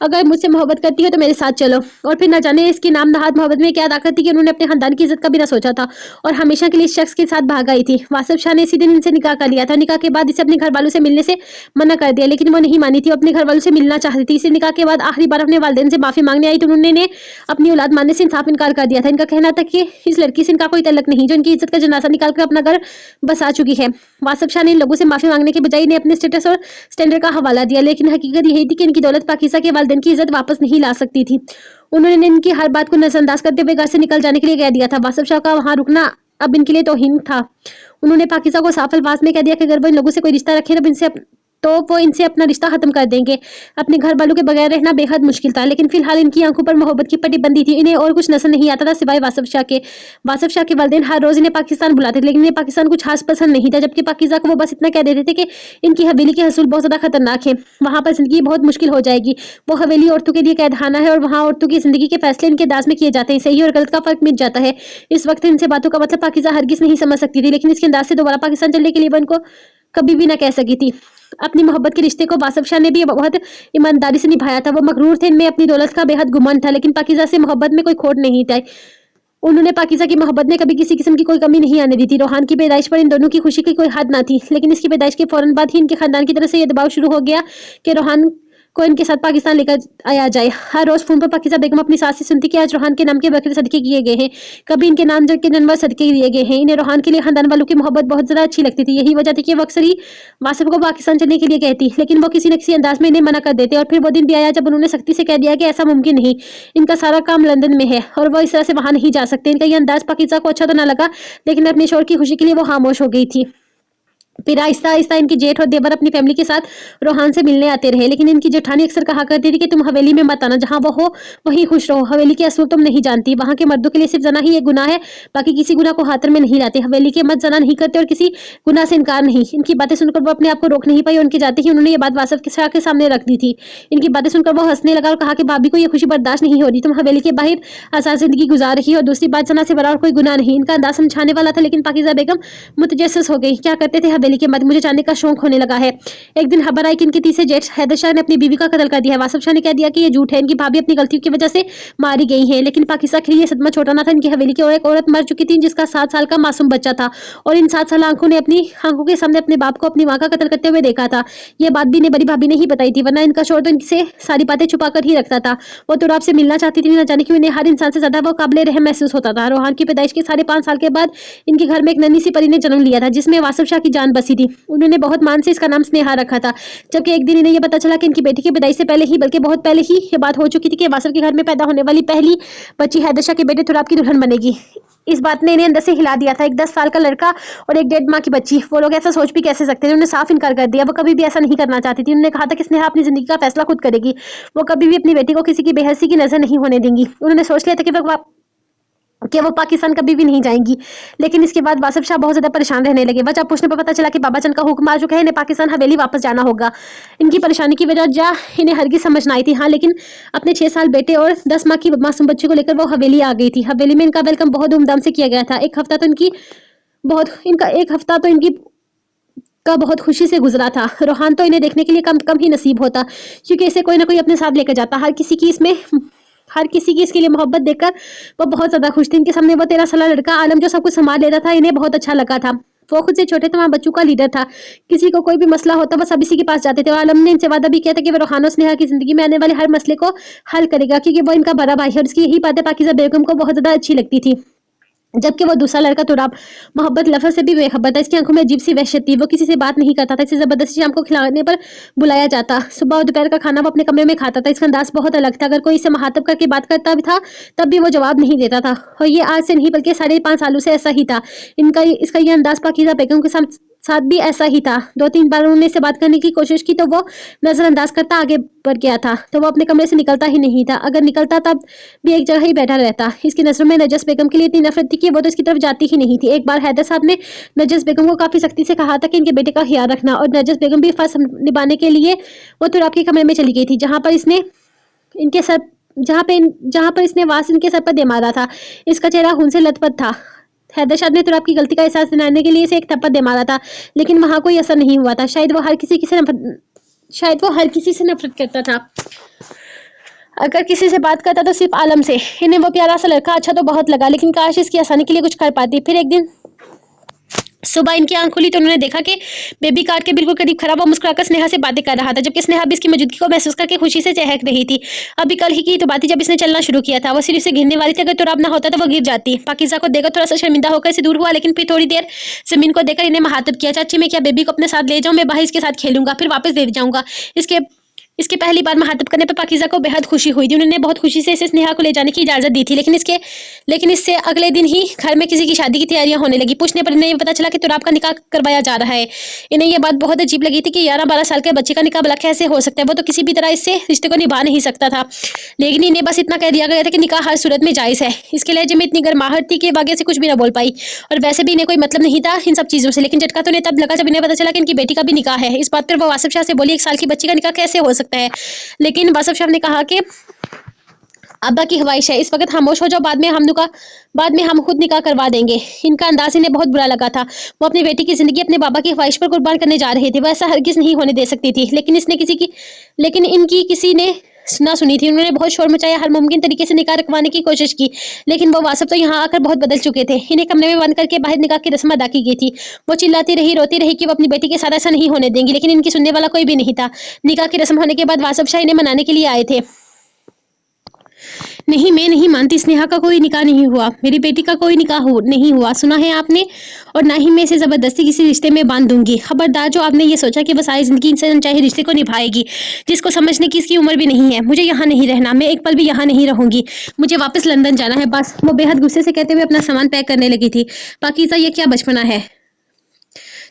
अगर मुझसे मोहब्बत करती हो तो मेरे साथ चलो। और फिर न जाने इसकी नाम नहाद मोहब्बत में क्या ताकत थी कि उन्होंने अपने खानदान की इज्जत का भी ना सोचा था और हमेशा के लिए इस शख्स के साथ भाग आई थी। वासिफ शाह ने इसी दिन इनसे निकाह कर लिया था। निकाह के बाद इसे अपने घर वालों से मिलने से मना कर दिया, लेकिन वो नहीं मानी थी, अपने घर वालों से मिलना चाहती थी। इसी निकाह के बाद आखिरी बार अपने वालिदैन से माफी मांगने आई तो उन्होंने अपनी औलाद मानने से साफ इनकार कर दिया था। इनका कहना था कि इस लड़की से इनका कोई तल्लुक नहीं, जो इनकी इज्जत का जनाजा निकालकर अपना घर बसा चुकी है। वासिफ शाह ने इन लोगों से माफी मांगने के बजाय इन्हें अपने स्टेटस और स्टैंडर्ड का हवाला दिया, लेकिन हकीकत यही थी कि इनकी दौलत पाकिस्तान के वालिदैन की इज्जत वापस नहीं ला सकती थी। उन्होंने इनकी हर बात को नजरअंदाज करते हुए घर से निकल जाने के लिए कह दिया था। वासिफ शाह का वहां रुकना अब इनके लिए तौहीन था। उन्होंने पाकिस्तान को साफ अल्फाज में कह दिया कि अगर वो इन लोगों से कोई रिश्ता रखे तो वो इनसे अपना रिश्ता खत्म कर देंगे। अपने घर वालों के बगैर रहना बेहद मुश्किल था, लेकिन फिलहाल इनकी आंखों पर मोहब्बत की पट्टी बंधी थी। इन्हें और कुछ नजर नहीं आता था सिवाय वासिफ शाह के। वासिफ शाह के वालिदैन हर रोज इन्हें पाकिस्तान बुलाते थे, लेकिन इन्हें पाकिस्तान कुछ खास पसंद नहीं था। जबकि पाकिस्तान को वो बस इतना कह देते थे कि इनकी हवेली के हसूल बहुत ज्यादा खतरनाक है, वहां पर जिंदगी बहुत मुश्किल हो जाएगी। वो हवेली औरतों के लिए कैदखाना है और वहाँ औरतों की जिंदगी के फैसले इनके दास में किए जाते हैं। सही और गलत का फर्क मिट जाता है। इस वक्त इनसे बातों का मतलब पाकिस्तान हरगिज नहीं समझ सकती थी, लेकिन इसके अंदाज से दोबारा पाकिस्तान चलने के लिए वो इनको कभी भी ना कह सकी थी। अपनी मोहब्बत के रिश्ते को वासिफ शाह ने भी बहुत ईमानदारी से निभाया था। वो मगरूर थे, इनमें अपनी दौलत का बेहद गुमान था, लेकिन पाकिज़ा से मोहब्बत में कोई खोट नहीं थी। उन्होंने पाकिज़ा की मोहब्बत में कभी किसी किस्म की कोई कमी नहीं आने दी थी। रोहान की पैदाइश पर इन दोनों की खुशी की कोई हद ना थी, लेकिन इसकी पैदाइश के फौरन बाद ही इनके खानदान की तरफ से यह दबाव शुरू हो गया कि रोहान को इनके साथ पाकिस्तान लेकर आया जाए। हर रोज फोन पर पाकिज़ा बेगम अपनी सास से सुनती कि आज रोहान के नाम के बकरे सदके किए गए हैं, कभी इनके नाम के जानवर सदके दिए गए हैं। इन्हें रोहान के लिए खानदान वालों की मोहब्बत बहुत ज्यादा अच्छी लगती थी। यही वजह थी कि वो अक्सर ही वासिफ को पाकिस्तान चलने के लिए कहती, लेकिन वो किसी न किसी अंदाज में इन्हें मना कर देते। और फिर वो दिन भी आया जब उन्होंने सख्ती से कह दिया कि ऐसा मुमकिन नहीं, इनका सारा काम लंदन में है और वो इस तरह से वहां नहीं जा सकते। इनका ये अंदाज पाकिज़ा को अच्छा तो ना लगा, लेकिन अपने शोर की खुशी के लिए वो खामोश हो गई थी। फिर आहिस्ता आहिस्ता इनकी जेठ और देवर अपनी फैमिली के साथ रोहान से मिलने आते रहे, लेकिन इनकी जेठानी अक्सर कहा करती थी कि तुम हवेली में मत आना, जहां वो हो वहीं खुश रहो। हवेली के असूल तुम नहीं जानती, वहां के मर्दों के लिए सिर्फ जना ही एक गुनाह है, बाकी किसी गुनाह को हाथ में नहीं लाते। हवेली के मत जना नहीं करते और किसी गुनाह से इनकार नहीं। इनकी बातें सुनकर वो अपने आप को रोक नहीं पाई। उनके जाते ही उन्होंने ये बात वासिफ के शाह के सामने रख दी थी। इनकी बातें सुनकर वो हंसने लगा और कहा कि भाभी को यह खुशी बर्दाश्त नहीं हो रही, तुम हवेली के बाहर आसान जिंदगी गुजार रही हो, और दूसरी बात जना से बड़ा और कोई गुनाह नहीं। इनका अंदाज समझाने वाला था, लेकिन पाकिज़ा बेगम मुतजस्सिस हो गई। क्या करते थे हवेली के मत, मुझे जानने का शौक होने लगा है। एक दिन खबर आई कि इनके तीसरे जेठ हैदर शाह ने अपनी बीवी का कत्ल कर दिया है। वासिफ शाह ने कह दिया कि ये झूठ है, इनकी भाभी अपनी गलतियों की वजह से मारी गई है। लेकिन पाकिस्तान के लिए ये सदमा छोटा ना था। इनकी हवेली की और एक औरत मर चुकी थी जिसका 7 साल का मासूम बच्चा था, और इन 7 साल आंखों ने अपनी आंखों के सामने अपने बाप को अपनी माँ का कत्ल करते हुए देखा था। ये बात भी इन्हें बड़ी भाभी ने ही बताई थी, वरना इनका शौहर तो इनसे सारी बातें छुपा कर ही रखता था। वो तो आपसे मिलना चाहती थी, न जाने क्यों इन्हें हर इंसान से ज्यादा वो काबिल रहम महसूस होता था। रोहान की पैदाइश के 5.5 साल के बाद इनके घर में एक नन्ही सी परी ने जन्म लिया था, जिसमें वासिफ शाह की जान बसी थी। उन्होंने बहुत मान से इसका नाम स्नेहा रखा था। जबकि एक दिन इन्हें यह पता चला कि इनकी बेटी की पैदाइश से पहले ही, बल्कि बहुत पहले ही ये बात हो चुकी थी कि वासिफ के घर में पैदा होने वाली पहली बच्ची हैदर शाह के बेटे तुराब की दुल्हन बनेगी। इस बात ने इन्हें अंदर से हिला दिया था। एक 10 साल का लड़का और एक 1.5 माह की बच्ची, वो लोग ऐसा सोच भी कैसे सकते थे। उन्होंने साफ इनकार कर दिया, वो कभी भी ऐसा नहीं करना चाहती थी। उन्होंने कहा था कि स्नेहा अपनी जिंदगी का फैसला खुद करेगी, वो कभी भी अपनी बेटी को किसी की बेहसी की नजर नहीं होने देंगी। उन्होंने सोच लिया था कि वो पाकिस्तान कभी भी नहीं जाएंगी। लेकिन इसके बाद वासिफ शाह बहुत ज्यादा परेशान रहने लगे। वजह पूछने पर पता चला कि बाबा चंद का हुक्म आ चुका है, इन्हें पाकिस्तान हवेली वापस जाना होगा। इनकी परेशानी की वजह इन्हें हरगिज समझ ना आई थी। हाँ, लेकिन अपने 6 साल बेटे और 10 माह की मासूम बच्ची को लेकर वो हवेली आ गई थी। हवेली में इनका वेलकम बहुत धूमधाम से किया गया था। एक हफ्ता तो इनकी का बहुत खुशी से गुजरा था। रोहान तो इन्हें देखने के लिए कम कम ही नसीब होता, क्योंकि इसे कोई ना कोई अपने साथ लेकर जाता। हर किसी की इसके लिए मोहब्बत देखकर वो बहुत ज्यादा खुश थी। इनके सामने वो 13 साल लड़का आलम जो सब कुछ संभाल लेता था, इन्हें बहुत अच्छा लगा था। वो खुद से छोटे तमाम बच्चों का लीडर था। किसी को कोई भी मसला होता वो सब इसी के पास जाते थे। और आलम ने इनसे वादा भी किया था कि वो रोहान और स्नेहा की जिंदगी में आने वाले हर मसले को हल करेगा, क्योंकि वो इनका बड़ा भाई है। और इसकी यही बातें पाकिज़ा बेगम को बहुत ज्यादा अच्छी लगती थी। जबकि वो दूसरा लड़का तुराब मोहब्बत लफ्ज़ से भी बेखबर था। इसकी आंखों में अजीब सी वहशत थी। वो किसी से बात नहीं करता था, इसे जबरदस्ती शाम को खिलाने पर बुलाया जाता। सुबह और दोपहर का खाना वो अपने कमरे में खाता था। इसका अंदाज बहुत अलग था। अगर कोई इसे मुखातब करके बात करता भी था तब भी वो जवाब नहीं देता था। और ये आज से नहीं बल्कि 5.5 सालों से ऐसा ही था। इसका ये अंदाज पाकिज़ा बेगम के साथ साथ भी ऐसा ही था। 2-3 बार उन्होंने इससे बात करने की कोशिश की तो वो नजरअंदाज करता आगे बढ़ गया था। तो वो अपने कमरे से निकलता ही नहीं था। अगर निकलता तब भी एक जगह ही बैठा रहता। इसकी नज़रों में नजस बेगम के लिए इतनी नफरत थी कि वो तो इसकी तरफ जाती ही नहीं थी। एक बार हैदर साहब ने नजस बेगम को काफी सख्ती से कहा था कि इनके बेटे का ख्याल रखना, और नजस बेगम भी फर्ज निभाने के लिए वो तुराब के कमरे में चली गई थी, इनके सर जहाँ पर इसने वास इनके सर पर दे मारा था। इसका चेहरा खून से लथपथ था। हैदर शाह ने तुराब की गलती का एहसास दिलाने के लिए इसे एक थप्पड़ दे मारा था, लेकिन वहां कोई असर नहीं हुआ था। शायद वो हर किसी से नफरत करता था। अगर किसी से बात करता तो सिर्फ आलम से। इन्हें वो प्यारा सा लड़का अच्छा तो बहुत लगा, लेकिन काश इसकी आसानी के लिए कुछ कर पाती। फिर एक दिन सुबह इनकी आंख खुली तो उन्होंने देखा कि बेबी कार्ड के बिल्कुल करीब खड़ा वो मुस्कुराकर स्नेहा से बातें कर रहा था, जबकि स्नेहा भी इसकी मौजूदगी को महसूस करके खुशी से चहक रही थी। अभी कल ही की तो बात थी जब इसने चलना शुरू किया था। वो सिर्फ से गिरने वाली थी, अगर तुराब ना होता तो वो गिर जाती। पाकिज़ा को देखकर थोड़ा सा शर्मिंदा होकर से दूर हुआ, लेकिन फिर थोड़ी देर जमीन को देखकर इन्हें महातब किया, चाची मैं क्या बेबी को अपने साथ ले जाऊँ? मैं बाहर इसके साथ खेलूंगा, फिर वापस दे जाऊंगा। इसके पहली बार महातब करने पर पाकिज़ा को बेहद खुशी हुई थी। उन्होंने बहुत खुशी से इसे स्नेहा को ले जाने की इजाज़त दी थी, लेकिन इससे अगले दिन ही घर में किसी की शादी की तैयारियां होने लगी। पूछने पर इन्हें ये पता चला कि तुराब का निकाह करवाया जा रहा है। इन्हें ये बात बहुत अजीब लगी थी कि 11-12 साल के बच्चे का निकाह भला कैसे हो सकता है? वो तो किसी भी तरह इससे रिश्ते को निभा नहीं सकता था। लेकिन इन्हें बस इतना कह दिया गया था कि निकाह हर सूरत में जायज़ है। इसके लहजे में इतनी गर्माहट थी कि आगे से कुछ भी ना बोल पाई, और वैसे भी इन्हें कोई मतलब नहीं था इन सब चीज़ों से। लेकिन झटका तो इन्हें तब लगा जब इन्हें पता चला कि इनकी बेटी का भी निकाह है। इस बात पर वो आसिफ शाह से बोली, 1 साल की बच्ची का निकाह कैसे हो सकता है? लेकिन वासिफ साहब ने कहा कि अब्बा की ख्वाहिश है, इस वक्त खामोश हो जाओ, बाद में हम खुद निकाह करवा देंगे। इनका अंदाज इन्हें बहुत बुरा लगा था। वो अपनी बेटी की जिंदगी अपने बाबा की ख्वाहिश पर कुर्बान करने जा रहे थे। वो ऐसा हरगिज नहीं होने दे सकती थी। लेकिन इनकी किसी ने ना सुनी थी। उन्होंने बहुत शोर मचाया, हर मुमकिन तरीके से निकाह रखवाने की कोशिश की, लेकिन वो वासफ तो यहाँ आकर बहुत बदल चुके थे। इन्हें कमरे में बंद करके बाहर निकाह की रस्म अदा की गई थी। वो चिल्लाती रही, रोती रही कि वो अपनी बेटी के साथ ऐसा नहीं होने देंगी, लेकिन इनकी सुनने वाला कोई भी नहीं था। निकाह की रस्म होने के बाद वासफ शाह इन्हें मनाने के लिए आए थे। नहीं, मैं नहीं मानती, स्नेहा का कोई निकाह नहीं हुआ, मेरी बेटी का कोई नहीं हुआ, सुना है आपने? और ना ही मैं इसे जबरदस्ती किसी रिश्ते में बांध दूंगी। खबरदार जो आपने ये सोचा कि बस सारी जिंदगी इनसे अनचाहे रिश्ते को निभाएगी, जिसको समझने की इसकी उम्र भी नहीं है। मुझे यहाँ नहीं रहना, मैं एक पल भी यहाँ नहीं रहूंगी, मुझे वापस लंदन जाना है बस। वो बेहद गुस्से से कहते हुए अपना सामान पैक करने लगी थी। पाकीज़ा, ये क्या बचपना है?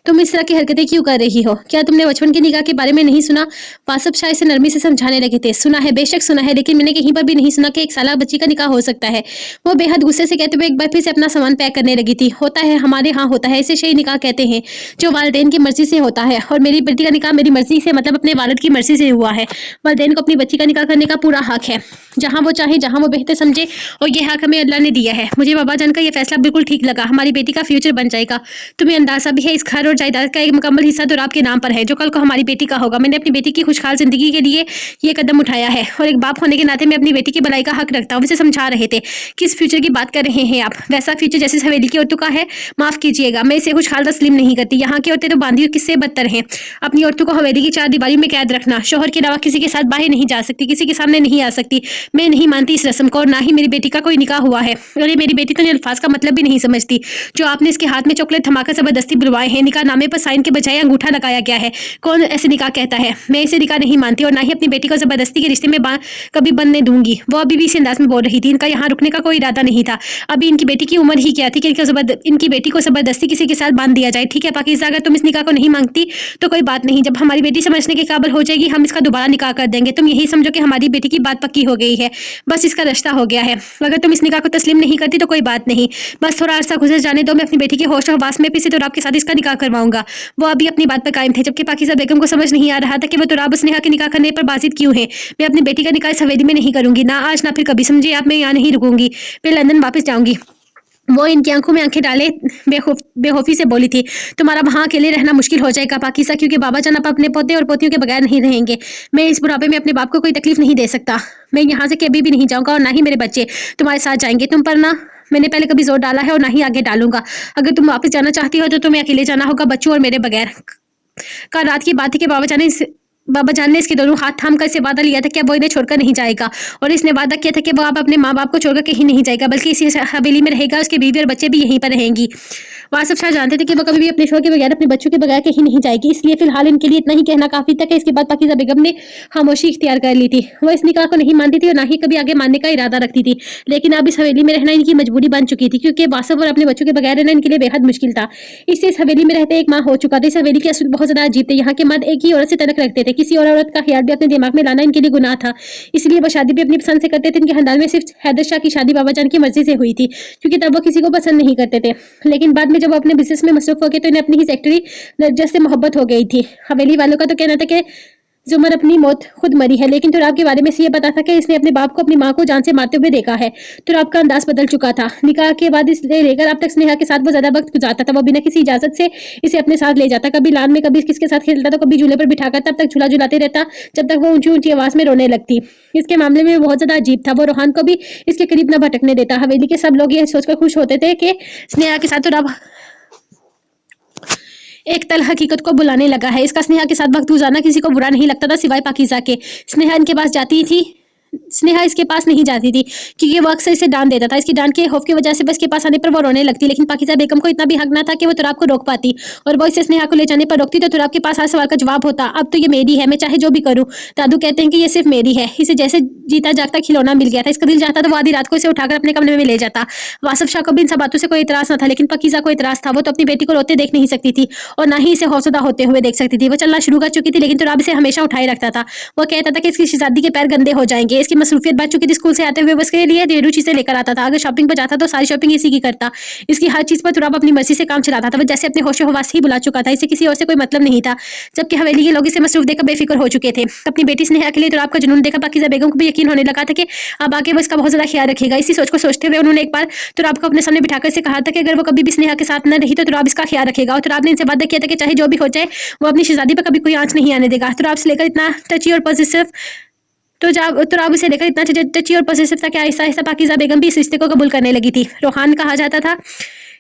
तुम इस तरह की हरकतें क्यों कर रही हो? क्या तुमने बचपन की निगाह के बारे में नहीं सुना? वासफ शाह इसे नरमी से समझाने लगे थे। सुना है, बेशक सुना है, लेकिन मैंने कहीं पर भी नहीं सुना कि 1 साल बच्ची का निकाह हो सकता है। वो बेहद गुस्से से कहते हुए एक बार फिर से अपना सामान पैक करने लगी थी। होता है, हमारे यहाँ होता है, इसे शही निकाह कहते हैं, जो वालिदैन की मर्जी से होता है। और मेरी बेटी का निकाह मेरी मर्जी से मतलब अपने वालिद की मर्जी से हुआ है। वालिदैन को अपनी बच्ची का निकाह करने का पूरा हक है, जहाँ वो चाहे, जहाँ वो बेहतर समझे, और ये हक हमें अल्लाह ने दिया है। मुझे बाबा जान का ये फैसला बिल्कुल ठीक लगा। हमारी बेटी का फ्यूचर बन जाएगा। तुम्हें अंदाजा भी है, इस घर और जायदाद का एक मुकम्मल हिस्सा तो आपके नाम पर है, जो कल को हमारी बेटी का होगा। मैंने अपनी बेटी की खुशहाल जिंदगी के लिए ये कदम उठाया है, और एक बाप होने के नाते मैं अपनी बेटी की भलाई का हक रखता हूँ। उसे समझा रहे थे, किस फ्यूचर की बात कर रहे हैं आप? वैसा फ्यूचर जैसे हवेली की औरतों का है। माफ कीजिएगा, मैं इसे खुशहाल तस्लीम नहीं करती। यहाँ की औरतें तो बांधी किससे बदतर हैं। अपनी औरतों को हवेली की 4 दीवारी में कैद रखना, शोहर के अलावा किसी के साथ बाहर नहीं जा सकती, किसी के सामने नहीं आ सकती। मैं नहीं मानती इस रस्म को, और ना ही मेरी बेटी का कोई निकाह हुआ है। अरे मेरी बेटी तो इन अल्फाज का मतलब भी नहीं समझती जो आपने इसके हाथ में चॉकलेट थमाकर जबरदस्ती बुलवाए हैं। निकाह नामे पर साइन के बजाय अंगूठा लगाया गया है। कौन ऐसे निकाह कहता है? मैं इसे निकाह नहीं मानती, और ना ही अपनी बेटी को जबरदस्ती के रिश्ते में कभी बनने दूंगी। वो अभी भी इस अंदाज में बोल रही थी। इनका यहाँ रुकने का कोई इरादा नहीं था। अभी इनकी बेटी की उम्र ही क्या थी कि इनकी बेटी को जबरदस्ती किसी के साथ बांध दिया जाए। ठीक है पाकिज़ा, अगर तुम इस निकाह को नहीं मांगती तो कोई बात नहीं। जब हमारी बेटी समझने के काबिल हो जाएगी, हम इसका दोबारा निकाह कर देंगे। तुम यही समझो कि हमारी बेटी की बात पक्की हो गई है, बस इसका रिश्ता हो गया है। अगर तुम इस निकाह को तस्लीम नहीं करती तो कोई बात नहीं, बस थोड़ा अर्सा गुजर जाने दो। मैं अपनी बेटी के होश और हवास में फिर से तुराब के साथ इसका निकाह करवाऊंगा। वो अभी अपनी बात पर कायम थे, जबकि पाकिज़ा बेगम को समझ नहीं आ रहा था कि वो तुराब स्नेहा के निकाह करने पर बाजिद क्यों है। मैं अपनी बेटी का निकाह इस हवेली में नहीं करूंगी, ना आज ना फिर कभी, समझिए आप। मैं यहाँ नहीं रुकूंगी, मैं लंदन वापस जाऊंगी। वो इनकी आंखों में आंखें डाले बेखौफी से बोली थी, तुम्हारा वहाँ अकेले रहना मुश्किल हो जाएगा पाकिज़ा, क्योंकि बाबा जान अब अपने पोते और पोतियों के बगैर नहीं रहेंगे। मैं इस बुढ़ापे में अपने बाप को कोई तकलीफ नहीं दे सकता। मैं यहाँ से कभी भी नहीं जाऊँगा, और ना ही मेरे बच्चे तुम्हारे साथ जाएंगे। तुम पर ना मैंने पहले कभी जोर डाला है, और ना ही आगे डालूंगा। अगर तुम वापस जाना चाहती हो तो तुम्हें अकेले जाना होगा, बच्चों और मेरे बगैर। कल रात की बात थी कि बाबा जान बाबा जान ने इसके दोनों हाथ थाम कर इसे वादा लिया था कि अब वो इन्हें छोड़कर नहीं जाएगा और इसने वादा किया था कि वो अब अपने माँ बाप को छोड़कर कहीं नहीं जाएगा बल्कि इसी हवेली में रहेगा। उसके बीवी और बच्चे भी यहीं पर रहेंगी। वासफ शाह जानते थे कि वो कभी भी अपने शोहर के बगैर अपने बच्चों के बगैर कहीं नहीं जाएगी, इसलिए फिलहाल इनके लिए इतना ही कहना काफी था कि इसके बाद पाकिज़ा बेगम ने खामोशी इख्तियार कर ली थी। वो इस निकाह को नहीं मानती थी और ना ही कभी आगे मानने का इरादा रखती थी, लेकिन अब इस हवेली में रहना इनकी मजबूरी बन चुकी थी क्योंकि वासफ और अपने बच्चों के बगैर रहना इनके लिए बेहद मुश्किल था। इससे इस हवेली में रहते एक माह हो चुका था। इस हवेली के असूल बहुत ज्यादा अजीब थे। यहाँ के मर्द एक ही औरत से तलक रखते थे, किसी और औरत का ख्याल भी अपने दिमाग में लाना इनके लिए गुनाह था। इसलिए वो शादी भी अपनी पसंद से करते थे। इनके खानदान में सिर्फ हैदर शाह की शादी बाबा जान की मर्जी से हुई थी क्योंकि तब वो किसी को पसंद नहीं करते थे, लेकिन बाद में जब वो अपने बिजनेस में मसरूफ हो गए तो इन्हें अपनी ही सेक्रेटरी नरजस से मोहब्बत हो गई थी। हवेली वालों का तो कहना था कि जुमर अपनी मौत खुद मरी है, लेकिन तुराब के बारे में से ये पता था कि इसने अपने बाप को अपनी माँ को जान से मारते हुए देखा है। तुराब का अंदाज बदल चुका था। निकाह के बाद इससे लेकर अब तक स्नेहा के साथ वो ज्यादा वक्त गुजारता था। वो बिना किसी इजाजत से इसे अपने साथ ले जाता, कभी लान में कभी किसके साथ खेलता तो कभी झूले पर बिठाकर तब तक झूला झुलाते रहता जब तक वो ऊंची ऊंची आवाज में रोने लगती। इसके मामले में बहुत ज्यादा अजीब था। वो रोहान को भी इसके करीब न भटकने देता। हवेली के सब लोग ये सोचकर खुश होते थे कि स्नेहा के साथ तुराब एक तल हकीकत को बुलाने लगा है। इसका स्नेहा के साथ वक्त गुजारना किसी को बुरा नहीं लगता था सिवाय पाकिज़ा के। स्नेहा इनके पास जाती थी स्नेहा इसके पास नहीं जाती थी क्योंकि वो अक्सर इसे डांट देता था। इसकी डांट के खौफ की वजह से बस के पास आने पर वो रोने लगती, लेकिन पाकिज़ा बेगम को इतना भी हक ना था कि वो तुराब को रोक पाती और वो इसे स्नेहा को ले जाने पर रोकती तो तुराब के पास हर सवाल का जवाब होता, अब तो ये मेरी है, मैं चाहे जो भी करूँ। दादू कहते हैं कि ये सिर्फ मेरी है। इसे जैसे जीता जागता खिलौना मिल गया था। इसका दिल चाहता तो वो आधी रात को इसे उठाकर अपने कमरे में ले जाता। वासफ शाह को भी इन सब बातों से कोई इतराज न था, लेकिन पाकिज़ा को इतराज था। वो तो अपनी बेटी को रोते देख नहीं सकती थी और ना ही इसे खौफजदा होते हुए देख सकती थी। वो चलना शुरू कर चुकी थी, लेकिन तुराब इसे हमेशा उठाए रखता था। वो कहता था कि इसकी शहजादी के पैर गंदे हो जाएंगे। इसकी मसरूफियत बढ़ चुकी थी। स्कूल से आते हुए उसके लिए ढेरों चीजें लेकर आता था। अगर शॉपिंग पर जाता तो सारी शॉपिंग इसी की करता। इसकी हर चीज पर तुराब अपनी मर्जी से काम चलाता था। वो जैसे अपने होशो हवास ही बुला चुका था। इसे किसी और से कोई मतलब नहीं था, जबकि हवेली के लोग इसे मसरूफ देखकर बेफिक्र हो चुके थे। अपनी बेटी स्नेहा के लिए तुराब का जुनून देखकर पाकिज़ा बेगम को भी यकीन होने लगा था कि अब आगे वो इसका बहुत ज्यादा ख्याल रखेगा। इसी सोच को सोचते हुए उन्होंने एक बार तुराब को अपने सामने बिठाकर इसे कहा था कि अगर वो कभी भी स्नेहा के साथ न रही तो तुराब इसका ख्याल रखेगा। और तुराब ने इनसे वादा किया था कि चाहे जो भी हो जाए वो अपनी शहजादी पर कभी कोई आंच नहीं आने देगा। तुराब से लेकर इतना टची और पॉजिटिव तो जब तुराब उसे लेकर इतना टची और पॉजिटिव था कि आहिस्ता आहिस्ता पाकिज़ा बेगम भी इस रिश्ते को कबूल करने लगी थी। रोहान कहा जाता था,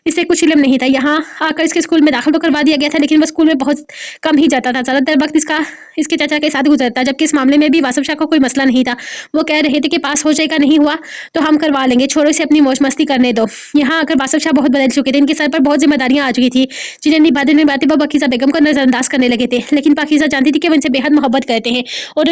इसे कुछ इल्म नहीं था। यहाँ आकर इसके स्कूल में दाखिल तो करवा दिया गया था, लेकिन वह स्कूल में बहुत कम ही जाता था। ज्यादातर वक्त इसके चाचा के साथ गुजरता, जबकि इस मामले में भी वासफ शाह को कोई मसला नहीं था। वो कह रहे थे कि पास हो जाएगा, नहीं हुआ तो हम करवा लेंगे, छोड़ो इसे अपनी मौज मस्ती करने दो। यहाँ आकर वासफ शाह बहुत बदल चुके थे। इनके सर पर बहुत जिम्मेदारियां आ चुकी थी जिन्हें निभाते निभाते वो पाकिज़ा बेगम को नजरअंदाज करने लगे थे। लेकिन पाकिज़ा जानती थी कि वो इनसे बेहद मोहब्बत करते हैं और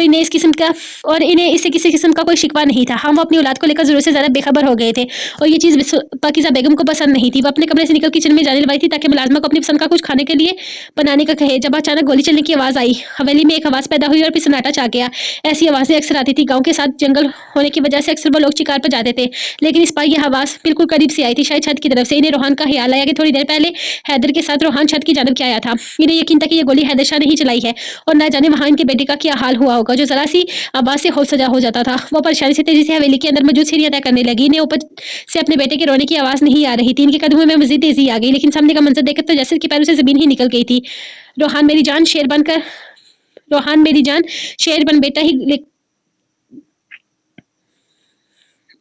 इन्हें इससे किसी किस्म का कोई शिकवा नहीं था। हम वो अपनी औलाद को लेकर जरूरत से ज्यादा बेखबर हो गए थे और ये चीज पाकिज़ा बेगम को पसंद नहीं थी। वो अपने कमरे से निकल किचन में जाने लगी थी ताकि मुलाजमा को अपनी पसंद का कुछ खाने के लिए बनाने का कहे। जब अचानक गोली चलने की आवाज आई, हवेली में एक आवाज पैदा हुई और फिर सन्नाटा छा गया। ऐसी आवाजें अक्सर आती थी। गांव के साथ जंगल होने की वजह से अक्सर वो लोग शिकार पर जाते थे, लेकिन इस बार यह आवाज बिल्कुल करीब से आई थी, शायद छत की तरफ से। इन्हें रोहान का ख्याल आया कि थोड़ी देर पहले हैदर के साथ रोहान छत की जानब आया था। इन्हें यकीन था कि यह गोली हैदर शाह ने ही चलाई है और न जाने वहां इनके बेटे का क्या हाल हुआ होगा जो जरा सी आवाज से हौसला हो जाता था। वो परेशानी से तेजी से हवेली के अंदर मौजूद सीढ़ियां तय करने लगी। इन्हें ऊपर से अपने बेटे के रोने की आवाज नहीं आ रही थी। इनके कदमों में मजीद तेजी आ गई, लेकिन सामने का मंजर देखकर तो जैसे कि पैरों से जमीन ही निकल गई थी। रोहान मेरी जान शेर बन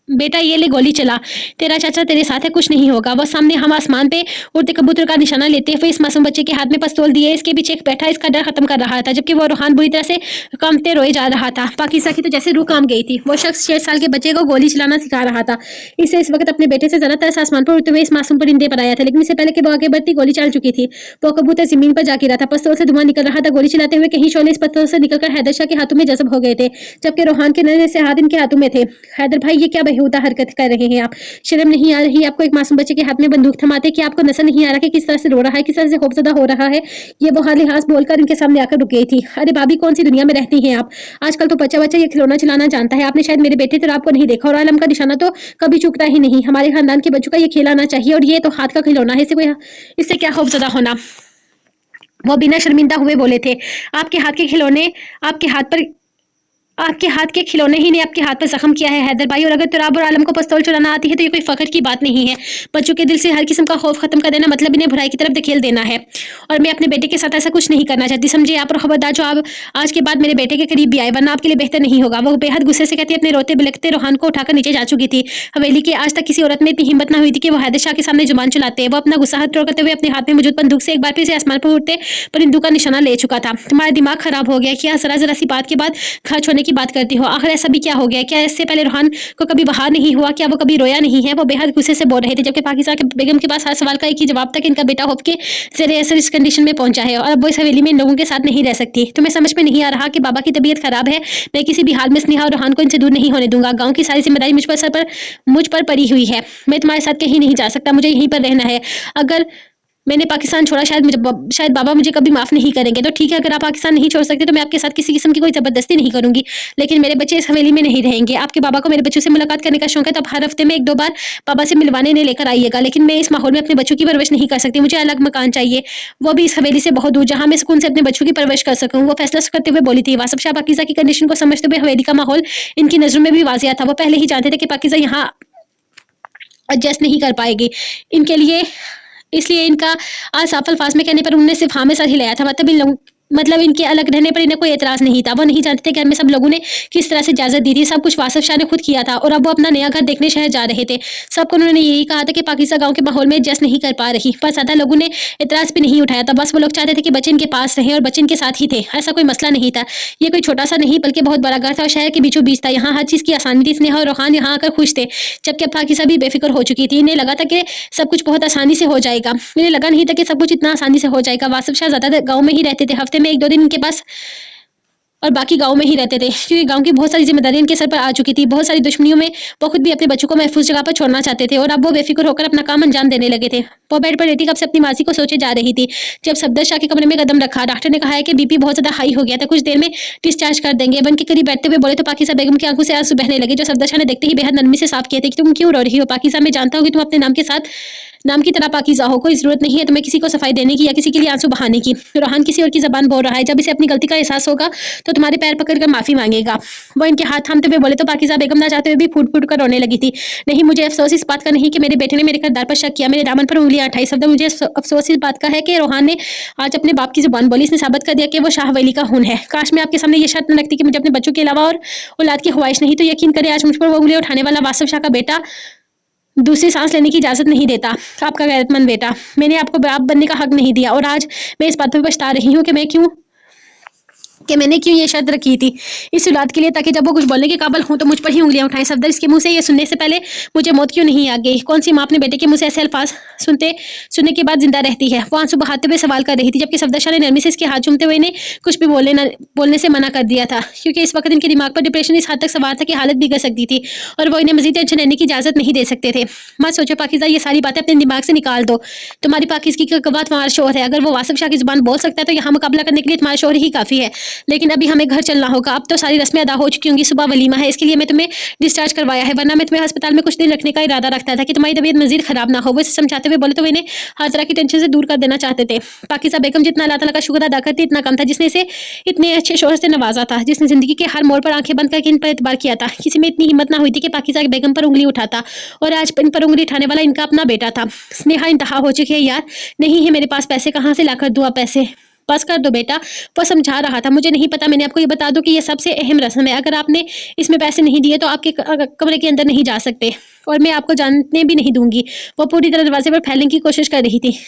बेटा ये ले गोली चला, तेरा चाचा तेरे साथ है, कुछ नहीं होगा। वह सामने हम आसमान पे उड़ते कबूतर का निशाना लेते हुए इस मासूम बच्चे के हाथ में पिस्तौल दिए इसके पीछे बैठा इसका डर खत्म कर रहा था, जबकि वो रोहान बुरी तरह से कांपते रोए जा रहा था। पाकिज़ा की तो जैसे रूह कांप गई थी। वो शख्स 6 साल के बच्चे को गोली चलाना सिखा रहा था। इसे इस वक्त अपने बेटे से ज्यादा तरस आसमान पर उड़ते हुए इस मासूम परिंदे पर आया था, लेकिन इससे पहले कि वो आगे बढ़ती गोली चल चुकी थी। वो कबूतर जमीन पर जा गिरा था। पिस्तौल से धुआं निकल रहा था। गोली चलाते हुए कहीं शोले इस पत्थर से निकलकर हैदर शाह के हाथों में जज्ब हो गए थे, जबकि रोहान के नन्हे से हाथ इनके हाथों में थे। हैदर भाई ये क्या बेहुदा हरकत कर रहे हैं आप? शर्म नहीं आ रही आपको एक मासूम बच्चे के हाथ में बंदूक थमाते? कि आपको नजर नहीं आ रहा कि किस तरह से रो रहा है, किस तरह से खौफजदा हो रहा है? ये वो हाल लिहाज बोलकर इनके सामने आकर रुक गई थी। अरे भाभी कौन सी दुनिया में रहती हैं आप? आजकल तो बच्चा बच्चा ये खिलौना चलाना जानता है। आपने शायद मेरे बेटे तो आपको नहीं देखा और आलम का निशाना तो कभी चूकता ही नहीं। हमारे खानदान के बच्चों का ये खेल आना चाहिए और ये तो हाथ का खिलौना है, इससे क्या खौफजदा होना? वो बिना शर्मिंदा हुए बोले थे। आपके हाथ के खिलौने आपके हाथ के खिलौने ही ने आपके हाथ पर जख्म किया है हैदर भाई। और अगर तुराब और आलम को पिस्तौल चलाना आती है तो ये कोई फख्र की बात नहीं है। बच्चों के दिल से हर किस्म का खौफ खत्म कर देना मतलब इन्हें बुराई की तरफ धकेल देना है। और मैं अपने बेटे के साथ ऐसा कुछ नहीं करना चाहती, समझे आप। और खबरदार जो आप आज के बाद मेरे बेटे के करीब भी आए वरना आपके लिए बेहतर नहीं होगा। वो बेहद गुस्से से कहती अपने रोते बिलखते रोहान को उठाकर नीचे जा चुकी थी। हवेली के आज तक किसी औरत में इतनी हिम्मत ना हुई थी कि वो हैदर शाह के सामने जुबान चलाते। वो अपना गुस्सा हद करते हुए अपने हाथ में मौजूद बंदूक से एक बार फिर से आसमान पर उड़ते परिंदू का निशाना ले चुका था। तुम्हारा दिमाग खराब हो गया क्या? जरा जरा सी बात के बाद घर छोड़ने की बात करती हो। आखिर ऐसा भी क्या हो गया? क्या इससे पहले रोहान को कभी बाहर नहीं हुआ? क्या वो कभी रोया नहीं है? वो बेहद गुस्से से बोल रहे थे जबकि पाकिस्तान के बेगम के पास हर सवाल का एक ही जवाब था कि इनका बेटा होप के ज़ेरे असर इस कंडीशन में पहुंचा है और अब वो इस हवेली में इन लोगों के साथ नहीं रह सकती। तुम्हें समझ में नहीं आ रहा कि बाबा की तबीयत खराब है। मैं किसी भी हाल में स्नेहा और रोहान को इनसे दूर नहीं होने दूंगा। गाँव की सारी जिम्मेदारी मुझ पर पड़ी हुई है। मैं तुम्हारे साथ कहीं नहीं जा सकता, मुझे यहीं पर रहना है। अगर मैंने पाकिस्तान छोड़ा शायद बाबा मुझे कभी माफ नहीं करेंगे। तो ठीक है, अगर आप पाकिस्तान नहीं छोड़ सकते तो मैं आपके साथ किसी किस्म की कोई जबरदस्ती नहीं करूंगी, लेकिन मेरे बच्चे इस हवेली में नहीं रहेंगे। आपके बाबा को मेरे बच्चों से मुलाकात करने का शौक है तो आप हर हफ्ते में 1-2 बार बाबा से मिलवाने नहीं लेकर आइएगा, लेकिन मैं इस माहौल में अपने बच्चों की परवरिश नहीं कर सकती। मुझे अलग मकान चाहिए, वो भी इस हवेली से बहुत दूर, जहाँ मैं सुकून से अपने बच्चों की परवरिश कर सकूँ। वो फैसला करते हुए बोली थी। वासिफ शाह पाकिज़ा की कंडीशन को समझते हुए हवेली का माहौल इनकी नजरों में भी वाजिया था। वो पहले ही जानते थे कि पाकिज़ा यहाँ एडजस्ट नहीं कर पाएगी इनके लिए, इसलिए इनका आज साफ अल्फाज में कहने पर उन्होंने सिर्फ हाँ में सर हिलाया था। मतलब इनके अलग रहने पर इन्हें कोई एतराज नहीं था। वो नहीं जानते थे घर में सब लोगों ने किस तरह से इजाजत दी थी। सब कुछ वासिफ शाह ने खुद किया था और अब वो अपना नया घर देखने शहर जा रहे थे। सबको उन्होंने यही कहा था कि पाकिस्तान गांव के माहौल में एडजस्ट नहीं कर पा रही, पर ज्यादा लोगों ने एतराज भी नहीं उठाया था। बस वो लोग चाहते थे कि बच्चे इनके पास रहे और बच्चे इनके साथ ही थे। ऐसा कोई मसला नहीं था। ये कोई छोटा सा नहीं बल्कि बहुत बड़ा घर था और शहर के बीचों बीच था। यहाँ हर चीज की आसानी थी। स्नेहा और रोहान यहाँ आकर खुश थे, जबकि अब पाकिस्तान भी बेफिक्र हो चुकी थी। इन्हें लगा था कि सब कुछ बहुत आसानी से हो जाएगा। इन्हें लगा नहीं था कि सब कुछ इतना आसानी से हो जाएगा। वासिफ शाह ज्यादातर गाँव में ही रहते थे, हफ्ते में 1-2 दिन इनके पास और बाकी गाँव में ही रहते थे, क्योंकि गाँव की बहुत सारी जिम्मेदारियां इनके सर पर आ चुकी थी। बहुत सारी दुश्मनियों में वो खुद भी अपने बच्चों को महफूज जगह पर छोड़ना चाहते थे और अब वो बेफिक्र होकर अपना काम अंजाम देने लगे थे। वो बेड पर लेटी कब से अपनी मासी को सोचे जा रही थी। जब सफदर शाह के कमरे में कदम रखा, डॉक्टर ने कहा है कि बीपी बहुत ज्यादा हाई हो गया था, कुछ देर में डिस्चार्ज कर देंगे। बन के करीब बैठते हुए बोले तो पाकिज़ा बेगम की आंखों से आंसू बहने लगे, जो सफदर शाह ने देखते ही बेहद नरमी से साफ किए थे कि तुम क्यों रो रही हो पाकिज़ा? मैं जानता हूँ कि तुम अपने नाम की तरह पाकिज़ा हो। कोई जरूरत नहीं है तुम्हें किसी को सफाई देने की या किसी के लिए आंसू बहाने की। रोहान किसी और की जबान बोल रहा है, जब इसे अपनी गलती का एहसास होगा तो तुम्हारे पैर पकड़कर माफी मांगेगा। वो इनके हाथ थामते हुए बोले तो पाकिज़ा बेगम ना चाहते हुए भी फूट फूट कर रोने लगी थी। नहीं, मुझे अफसोस इस बात का नहीं कि मेरे बेटे ने मेरे किरदार पर शक किया, मेरे दामन पर उंगलियां उठाई। सफदर, मुझे अफसोस इस बात का है कि रोहान ने आज अपने बाप की जुबान बोली। इसने साबित कर दिया कि वो शाह वली का खून है। काश मैं आपके सामने ये शर्त न रखती कि मुझे अपने बच्चों के अलावा और औलाद की ख्वाहिश नहीं, तो यकीन करें आज मुझ पर वो उंगलियां उठाने वाला वासिफ शाह का बेटा दूसरी सांस लेने की इजाजत नहीं देता। आपका गैरतमंद बेटा, मैंने आपको बाप बनने का हक नहीं दिया और आज मैं इस बात पर पछता रही हूँ कि मैंने क्यों ये शर्त रखी थी इस औलाद के लिए, ताकि जब वो कुछ बोलने के काबिल हूं तो मुझ पर ही उंगलियां उठाएं। सफदर, इसके मुंह से ये सुनने से पहले मुझे मौत क्यों नहीं आ गई? कौन सी माँ अपने बेटे के मुंह से ऐसे अल्फाज सुनने के बाद जिंदा रहती है? वो आंसू बहाते हुए सवाल कर रही थी, जबकि सफदर शाह ने नरमी से इसके हाथ चूमते हुए इन्हें कुछ भी बोलने से मना कर दिया था, क्योंकि इस वक्त इनके दिमाग पर डिप्रेशन इस हद तक सवार था कि हालत बिगड़ सकती थी और वो इन्हें मजीद टेंशन लेने की इजाजत नहीं दे सकते थे। मत सोचो पाकिज़ा, ये सारी बातें अपने दिमाग से निकाल दो। तुम्हारी पाकिज़गी का गवाह तुम्हारा शोहर है। अगर वो वासिफ शाह की जुबान बोल सकता है तो यहाँ मुकाबला करने के लिए तुम्हारा शोहर ही काफी है। लेकिन अभी हमें घर चलना होगा। अब तो सारी रस्में अदा हो चुकी होंगी। सुबह वलीमा है, इसके लिए मैं तुम्हें डिस्चार्ज करवाया है, वरना मैं तुम्हें अस्पताल में कुछ दिन रखने का इरादा रखता था कि तुम्हारी तबीयत मजीद खराब ना हो। वो इसे समझाते हुए बोले तो इन्हें हर तरह की टेंशन से दूर कर देना चाहते थे। पाकिज़ा बेगम जितना अल्लाह ताला का शुक्र अदा करती इतना कम था, जिसने इसे इतने अच्छे शोहर से नवाजा था, जिसने जिंदगी के हर मोड़ पर आंखें बंद करके इन पर एतबार किया था। किसी में इतनी हिम्मत ना हुई थी कि पाकिज़ा बेगम पर उंगली उठाता, और आज इन पर उंगली उठाने वाला इनका अपना बेटा था। स्नेहा, इंतहा हो चुकी है यार, नहीं है मेरे पास पैसे, कहाँ से लाकर दूँ पैसे? बस कर दो बेटा, वो समझा रहा था। मुझे नहीं पता, मैंने आपको ये बता दूं कि ये सबसे अहम रस्म है। अगर आपने इसमें पैसे नहीं दिए तो आपके कमरे के अंदर नहीं जा सकते और मैं आपको जानने भी नहीं दूंगी। वो पूरी तरह दरवाजे पर फैलने की कोशिश कर रही थी।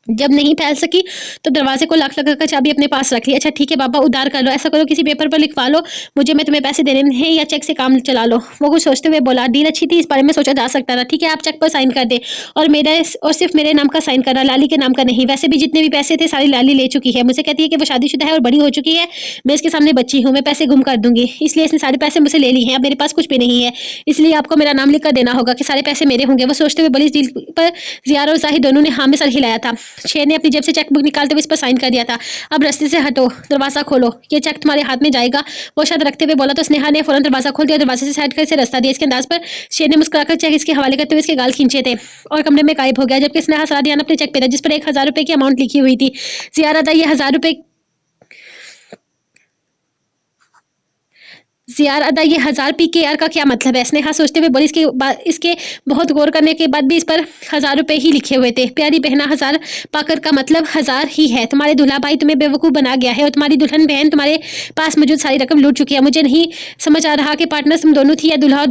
जब नहीं फैल सकी तो दरवाजे को लाख लगाकर चाबी अपने पास रख ली। अच्छा ठीक है बाबा, उधार कर लो, ऐसा करो किसी पेपर पर लिखवा लो मुझे, मैं तुम्हें पैसे देने हैं, या चेक से काम चला लो। वो कुछ सोचते हुए बोला, डील अच्छी थी, इस बारे में सोचा जा सकता था। ठीक है, आप चेक पर साइन कर दे और सिर्फ मेरे नाम का साइन करना, लाली के नाम का नहीं। वैसे भी जितने भी पैसे थे सारी लाली ले चुकी है। मुझे कहती है कि वो शादीशुदा है और बड़ी हो चुकी है, मैं इसके सामने बच्ची हूँ, मैं पैसे गुम कर दूंगी, इसलिए इसने सारे पैसे मुझसे ले लिए हैं। अब मेरे पास कुछ भी नहीं है, इसलिए आपको मेरा नाम लिख कर देना होगा कि सारे पैसे मेरे होंगे। वो सोचते हुए बोली। इस डील पर जियार और जाहिद दोनों ने हाँ में सर हिलाया था। शेर ने अपनी जेब से चेक बुक निकालते हुए इस पर साइन कर दिया था। अब रास्ते से हटो, दरवाजा खोलो, ये चेक तुम्हारे हाथ में जाएगा। वो शायद रखते हुए बोला तो स्नेहा ने फौरन दरवाजा खोल दिया, दरवाजे से साइड कर इसे रास्ता दिया। इसके अंदाज पर शेर ने मुस्कुराकर चेक इसके हवाले करते हुए इसके गाल खींचे थे और कमरे में गायब हो गया, जबकि स्नेहा सारा ध्यान अपने चेक पे था, जिस पर 1000 रुपए की अमाउंट लिखी हुई थी। जियारा दा, ये 1000 रुपए ज़ियार अदा ये 1000 पीकेआर का क्या मतलब है? स्नेहा सोचते हुए बोली, इसके बहुत गौर करने के बाद भी इस पर 1000 रुपए ही लिखे हुए थे। प्यारी बहना, 1000 पाकर का मतलब 1000 ही है। तुम्हारे दूल्हा भाई तुम्हें बेवकूफ़ बना गया है और तुम्हारी दुल्हन बहन तुम्हारे पास मौजूद सारी रकम लूट चुकी है। मुझे नहीं समझ आ रहा कि पार्टनर तुम दोनों थी या दूल्हा और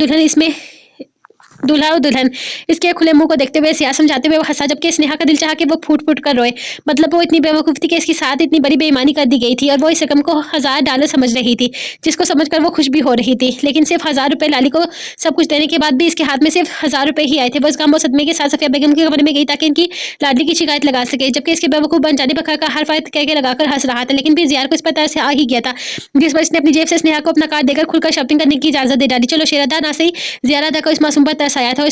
दुल्हन। इसके खुले मुंह को देखते हुए सिया समझाते हुए वो हंसा, जबकि स्नेहा का दिल चाहा कि वो फूट फूट कर रोए। मतलब वो इतनी बेवकूफ थी कि इसके साथ इतनी बड़ी बेईमानी कर दी गई थी और वो इस रकम को $1000 समझ रही थी, जिसको समझकर वो खुश भी हो रही थी। लेकिन सिर्फ 1000 रुपए लाली को सब कुछ देने के बाद भी इसके हाथ में सिर्फ 1000 रुपए ही आए थे। वो इस गम और सदमे के साथ सफिया बेगम के कमरे में गई ताकि इनकी लाडली की शिकायत लगा सके, जबकि इसके बेवकूफ बन जाने पर का हर फायद कह के लगाकर हंस रहा था। लेकिन फिर जियार को इस पर तरस आ ही गया था, जिस पर इसने अपनी जेब से स्नेहा को अपना कार्ड देकर खुलकर शॉपिंग करने की इजाजत दे डाली। चलो शेरादा ना सही, ज़ियारा को इस मासूम पर तरस आया था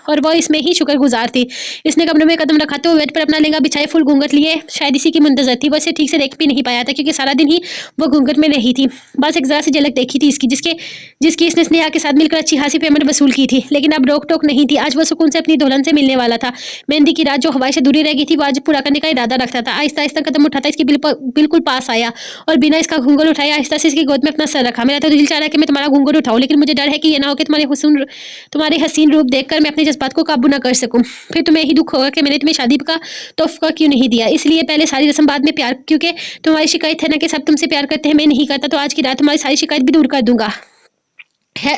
और वो इसमें ही शुक्रगुजार थी। इसने कमरे में कदम रखा तो बेड पर अपना लहंगा बिछाए फुल घूंघट लिए शायद इसी की मुंतजर थी। वो इसे ठीक से देख भी नहीं पाया था क्योंकि सारा दिन ही वो घूंघट में रही थी। बस एक जरा सी झलक देखी थी इसकी, जिसकी इसने स्नेहा के साथ मिलकर अच्छी खासी पेमेंट वसूल की थी। लेकिन अब रोक टोक नहीं थी। आज वो सुकून से अपनी दुल्हन से मिलने वाला था। मेहंदी की रात जो हवाई से दूरी रह गई थी वो आज पूरा करने का इरादा रखता था। आहिस्ता आहिस्ता कदम उठाता इसकी बिल्कुल पास आया और बिना इसका घूंघट उठाया आहिस्ता से इसकी गोद में अपना सर रखा। मेरा तो दिल चाह रहा है कि मैं तुम्हारा घूंघट उठाऊं, लेकिन मुझे डर है कि ये ना हो कि तुम्हारे हसीन रूप देखकर मैं अपने जज्बात को काबू ना कर सकूं। फिर तुम्हें यही दुख होगा कि मैंने तुम्हें शादी का तोहफा क्यों नहीं दिया। इसलिए पहले सारी रस्म बाद में प्यार, क्योंकि तुम्हारी शिकायत है ना कि सब तुमसे प्यार करते हैं, मैं नहीं करता, तो आज की रात तुम्हारी सारी शिकायत भी दूर कर दूंगा। है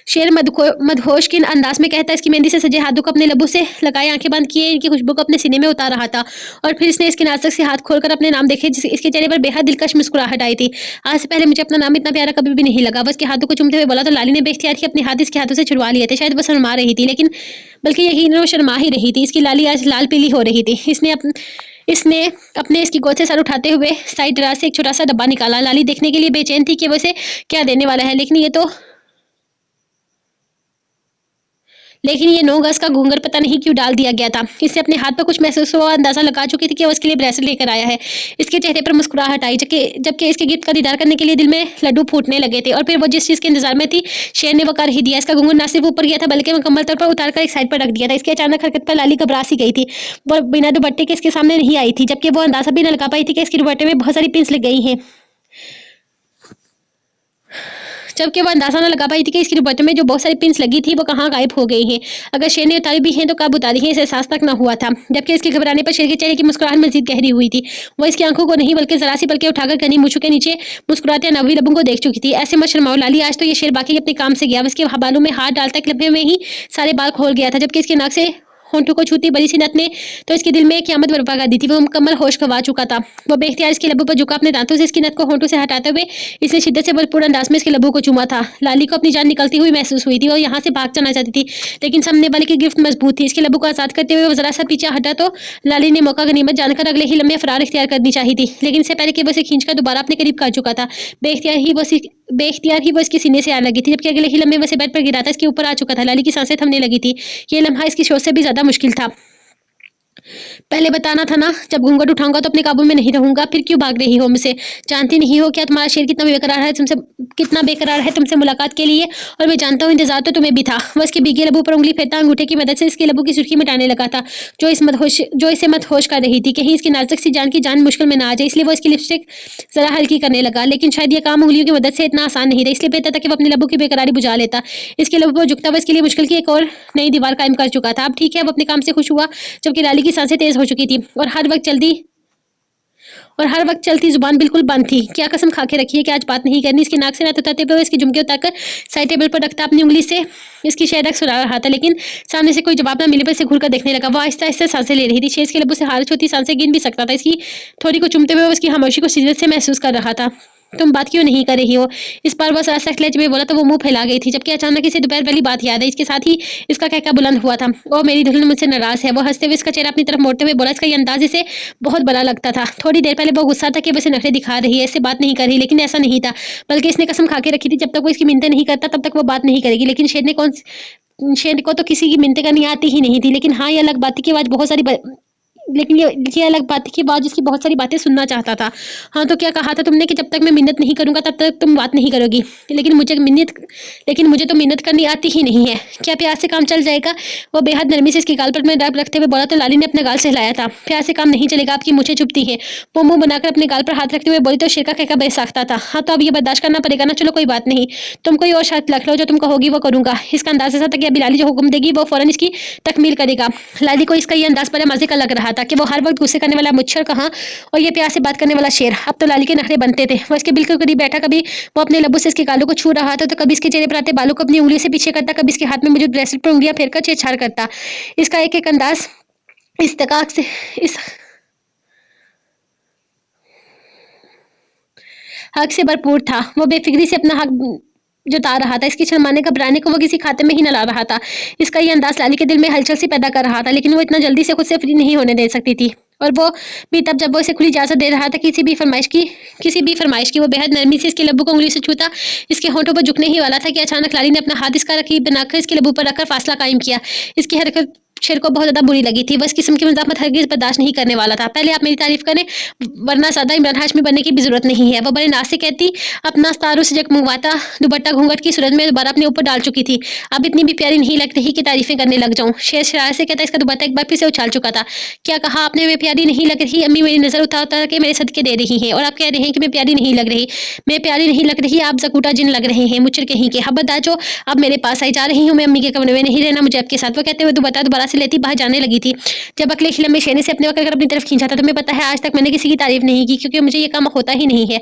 शेर मदहोश के अंदाज में कहता है, इसकी मेहंदी से सजे हाथों को अपने लबों से लगाए आंखें बंद किए इनकी खुशबू को अपने सीने में उतार रहा था और फिर इसने इसके नाजुक से हाथ खोलकर अपने नाम देखे, इसके चेहरे पर बेहद दिलकश मुस्कुराहट आई थी। आज से पहले मुझे अपना नाम इतना प्यारा कभी भी नहीं लगा। बस के हाथों को चूमते हुए बोला तो लाली ने बेख्तियार ही अपने हाथ इसके हाथों से छुड़वा लिए थे। शायद वो शर्मा रही थी, लेकिन बल्कि यकीन वो शर्मा ही रही थी। इसकी लाली आज लाल पीली हो रही थी। इसने अपने इसकी गोद से सर उठाते हुए साइड ड्रा से एक छोटा सा डब्बा निकाला। लाली देखने के लिए बेचैन थी कि वो इसे क्या देने वाला है, लेकिन ये 9 गज का घूंघट पता नहीं क्यों डाल दिया गया था। इससे अपने हाथ पर कुछ महसूस हुआ, अंदाजा लगा चुकी थी कि वो उसके लिए ब्रेसलेट लेकर आया है। इसके चेहरे पर मुस्कुराहट आई, जबकि इसके गिफ्ट का दीदार करने के लिए दिल में लड्डू फूटने लगे थे। और फिर वो जिस चीज़ के इंतजार में थी शेर ने वो कर ही दिया। इसका घूंघट ना सिर्फ ऊपर गया था बल्कि मुकम्मल तौर पर उतार कर एक साइड पर रख दिया था। इसकी अचानक हरकत पर लाली घबरा सी गई थी। वो बिना दुपट्टे के इसके सामने नहीं आई थी, जबकि वो अंदाजा भी न लगा पाई थी कि इसके दुपट्टे में बहुत सारी पिंस लग गई हैं। जबकि वो अंदाजा न लगा पाई थी कि इसकी दुपट्टे में जो बहुत सारी पिंस लगी थी वो कहाँ गायब हो गई हैं। अगर शेर ने उतारी भी हैं तो कब उतारी है, इसे एहसास तक न हुआ था। जबकि इसके घबराने पर शेर के चेहरे की मुस्कुराहट मजीद गहरी हुई थी। वो इसकी आंखों को नहीं बल्कि जरा सी पलके उठाकर कनी मूछों के नीचे मुस्कुराते नवी लबों को देख चुकी थी। ऐसे मत शर्माओ लाली, आज तो ये शेर बाकी अपने काम से गया। उसके बालों में हाथ डालता लब्बे में ही सारे बाल खोल गया था, जबकि इसके नाक से होंठों को छूती बड़ी सी नत ने तो इसके दिल में एक क़यामत बर्पा कर दी थी। वो मुकम्मल होश गंवा चुका था। वो बेख्तियार इसके लबों पर झुका, अपने दांतों से इसकी नत को होंठों से हटाते हुए इसने शिद्दत से भरपूर अंदाज में इसके लबों को चूमा था। लाली को अपनी जान निकलती हुई महसूस हुई थी। वो यहाँ से भाग जाना चाहती थी, लेकिन सामने वाले की गिफ्ट मजबूत थी। इसके लबों को आजाद करते हुए वो जरा सा पीछे हटा तो लाली ने मौका गनीमत जानकर अगले ही लम्हे फरार इख्तियार करनी चाहिए थी, लेकिन इससे पहले कि वो इसे खींचकर दोबारा अपने करीब कर चुका था। बेख्तियार ही वो इसके सीने से आने लगी थी, जबकि अगले ही लम्हे वैसे बेड पर गिरा था, इसके ऊपर आ चुका था। लाली की सांसें थमने लगी थी। ये लम्हा इसकी सोच से भी ज्यादा मुश्किल था। पहले बताना था ना, जब घूंघट उठाऊंगा तो अपने काबू में नहीं रहूंगा। फिर क्यों भाग रही हो मुझसे? जानती नहीं हो क्या तुम्हारा शेर कितना बेकरार है तुमसे मुलाकात के लिए? और मैं जानता हूँ इंतजार तो तुम्हें भी था। वो इसके भीगे लबों पर उंगली फेरता अंगूठे की मदद से इसके लबों की सुर्खी मिटाने लगा था, जो इसे मदहोश कर रही थी। कहीं इसकी नाजुक सी जान की जान मुश्किल में ना आ जाए, इसलिए वो इसकी लिपस्टिक जरा हल्की करने लगा। लेकिन शायद यह काम उंगलियों की मदद से इतना आसान नहीं था, इसलिए बेहतर था कि वो अपने लबों की बेकरारी बुझा लेता। इसके लबों पर झुकता हुआ इसके लिए मुश्किल की एक और नई दीवार कायम कर चुका था। अब ठीक है, वो अपने काम से खुश हुआ, जबकि लाली की सांसें तेज हो चुकी थी और हर वक्त चलती जुबान बिल्कुल बंद थी। क्या कसम खा के रखी है कि आज बात नहीं करनी। इसके नाक से नथ उतारते हुए इसकी झुमके उतारकर साइड टेबल पर रखता अपनी उंगली से इसकी शेरक सुना रहा था, लेकिन सामने से कोई जवाब न मिले पर इसे घूरकर देखने लगा। वो आहिस्ता आहिस्ता सांसें ले रही थी। शेर के लबों से हारिस होती सांसें गिन भी सकता था। इसकी थोड़ी को चुमते हुए उसकी खामोशी को शिद्दत से महसूस कर रहा था। तुम बात क्यों नहीं कर रही हो? इस बार वो सख्त लहजे में बोला तो वो मुंह फैला गई थी, जबकि अचानक इसे दोपहर वाली बात याद है। इसके साथ ही इसका कहका बुलंद हुआ था, ओ मेरी दुल्हन मुझसे नाराज है। वो हंसते हुए इसका चेहरा अपनी तरफ मोड़ते हुए बोला। इसका ये अंदाज इसे बहुत बड़ा लगता था। थोड़ी देर पहले वो गुस्सा था कि वो इसे नखरे दिखा रही है, इससे बात नहीं कर रही, लेकिन ऐसा नहीं था। बल्कि इसने कसम खा के रखी थी जब तक वो इसकी मिन्नतें नहीं करता तब तक वो बात नहीं करेगी। लेकिन शेर को तो किसी की मिन्नतें करनी आती ही नहीं थी। लेकिन हाँ, ये अलग बात थी कि आज बहुत सारी लेकिन ये अलग बात थी कि बाज उसकी बहुत सारी बातें सुनना चाहता था। हाँ, तो क्या कहा था तुमने कि जब तक मैं मिन्नत नहीं करूँगा तब तक तुम बात नहीं करोगी। लेकिन मुझे तो मिन्नत करनी आती ही नहीं है। क्या प्यार से काम चल जाएगा? वो बेहद नरमी से इसके गाल पर अपना दाँत रखते हुए बोला तो लाली ने अपने गाल से हिलाया था। प्यार से काम नहीं चलेगा, आपकी मूंछें चुभती हैं। वो मुँह बनाकर अपने गाल पर हाथ रखते हुए बोली तो शेर का कहका बेसाख्ता था। हाँ, तो अब ये बर्दाश्त करना पड़ेगा ना, चलो कोई बात नहीं। तुम कोई और शर्त रख लो, जो तुम कहोगी वो करूँगा। इसका अंदाज़ ऐसा था कि अभी लाली जो हुक्म देगी वो फ़ौरन इसकी तकमील करेगा। लाली को इसका ये अंदाज़ बड़ा मज़े का लग रहा था कि वो हर वक़्त गुस्से करने वाला मुच्छर कहाँ और ये प्यार से बात करने वाला शेर। अब तो लाली के नखरे बनते थे। वो इसके बिल्कुल करीब बैठा, कभी वो अपने लबों से इसके गालों को छू रहा था, तो कभी इसके चेहरे पर आते बालों को अपनी उँगलियों से पीछे करता, कभी इसके हाथ में मौजूद ब्रेसलेट पर उँगलियाँ फेरकर छेड़छाड़ करता। इसका एक-एक अंदाज़ इस तकाक से इस हक से भरपूर था। वो बेफ़िक्री से अपना हक जता रहा था। इसकी शर्माने घबराने को वो किसी खाते में ही न ला रहा था। इसका ये अंदाज़ लाली के दिल में हलचल सी पैदा कर रहा था, लेकिन वो इतना जल्दी से खुद से फ्री नहीं होने दे सकती थी। और वो भी तब जब वो इसे खुली इजाज़त दे रहा था किसी भी फ़रमाइश की। वो बेहद नरमी से इसके लबों को उँगली से छूता, इसके होंठों पर झुकने ही वाला था कि अचानक लाली ने अपना हाथ इसका रकीब बनाकर इसके लबों पर रखकर फ़ासला कायम किया। इसकी हरकत शेर को बहुत ज़्यादा बुरी लगी थी। वो इस किस्म की मज़ाक़त हरगिज़ बर्दाश्त नहीं करने वाला था। पहले आप मेरी तारीफ़ करें, वरना सादा इमरान हाशमी बनने की भी ज़रूरत नहीं है। वो बड़े नाज़ से कहती अपना सितारों से जगमगवाता दुपट्टा घूंघट की सूरत में दोबारा अपने ऊपर डाल चुकी थी। अब इतनी भी प्यारी नहीं लग रही कि तारीफ़ें करने लग जाऊँ। शेर शरारत से कहता इसका दुपट्टा एक बार फिर से उछाल चुका था। क्या कहा आपने? मैं प्यारी नहीं लग रही? अम्मी मेरी नज़र उतार-उतार के मेरे सदके दे रही हैं और आप कह रहे हैं कि मैं प्यारी नहीं लग रही। मैं प्यारी नहीं लग रही, आप ज़कूटा जिन लग रहे हैं, मुच्चर कहीं के। खबरदार जो अब मेरे पास आई, जा रही हूँ मैं अम्मी के कमरे में, नहीं रहना मुझे आपके साथ। वो कहते हुए दुपट्टा दोबारा से लेती बाहर जाने लगी थी। जब अगले खिलम में शेरनी से अपने वक़्त अपनी तरफ खींचा था, तुम्हें पता है आज तक मैंने किसी की तारीफ़ नहीं की, क्योंकि मुझे ये काम होता ही नहीं है।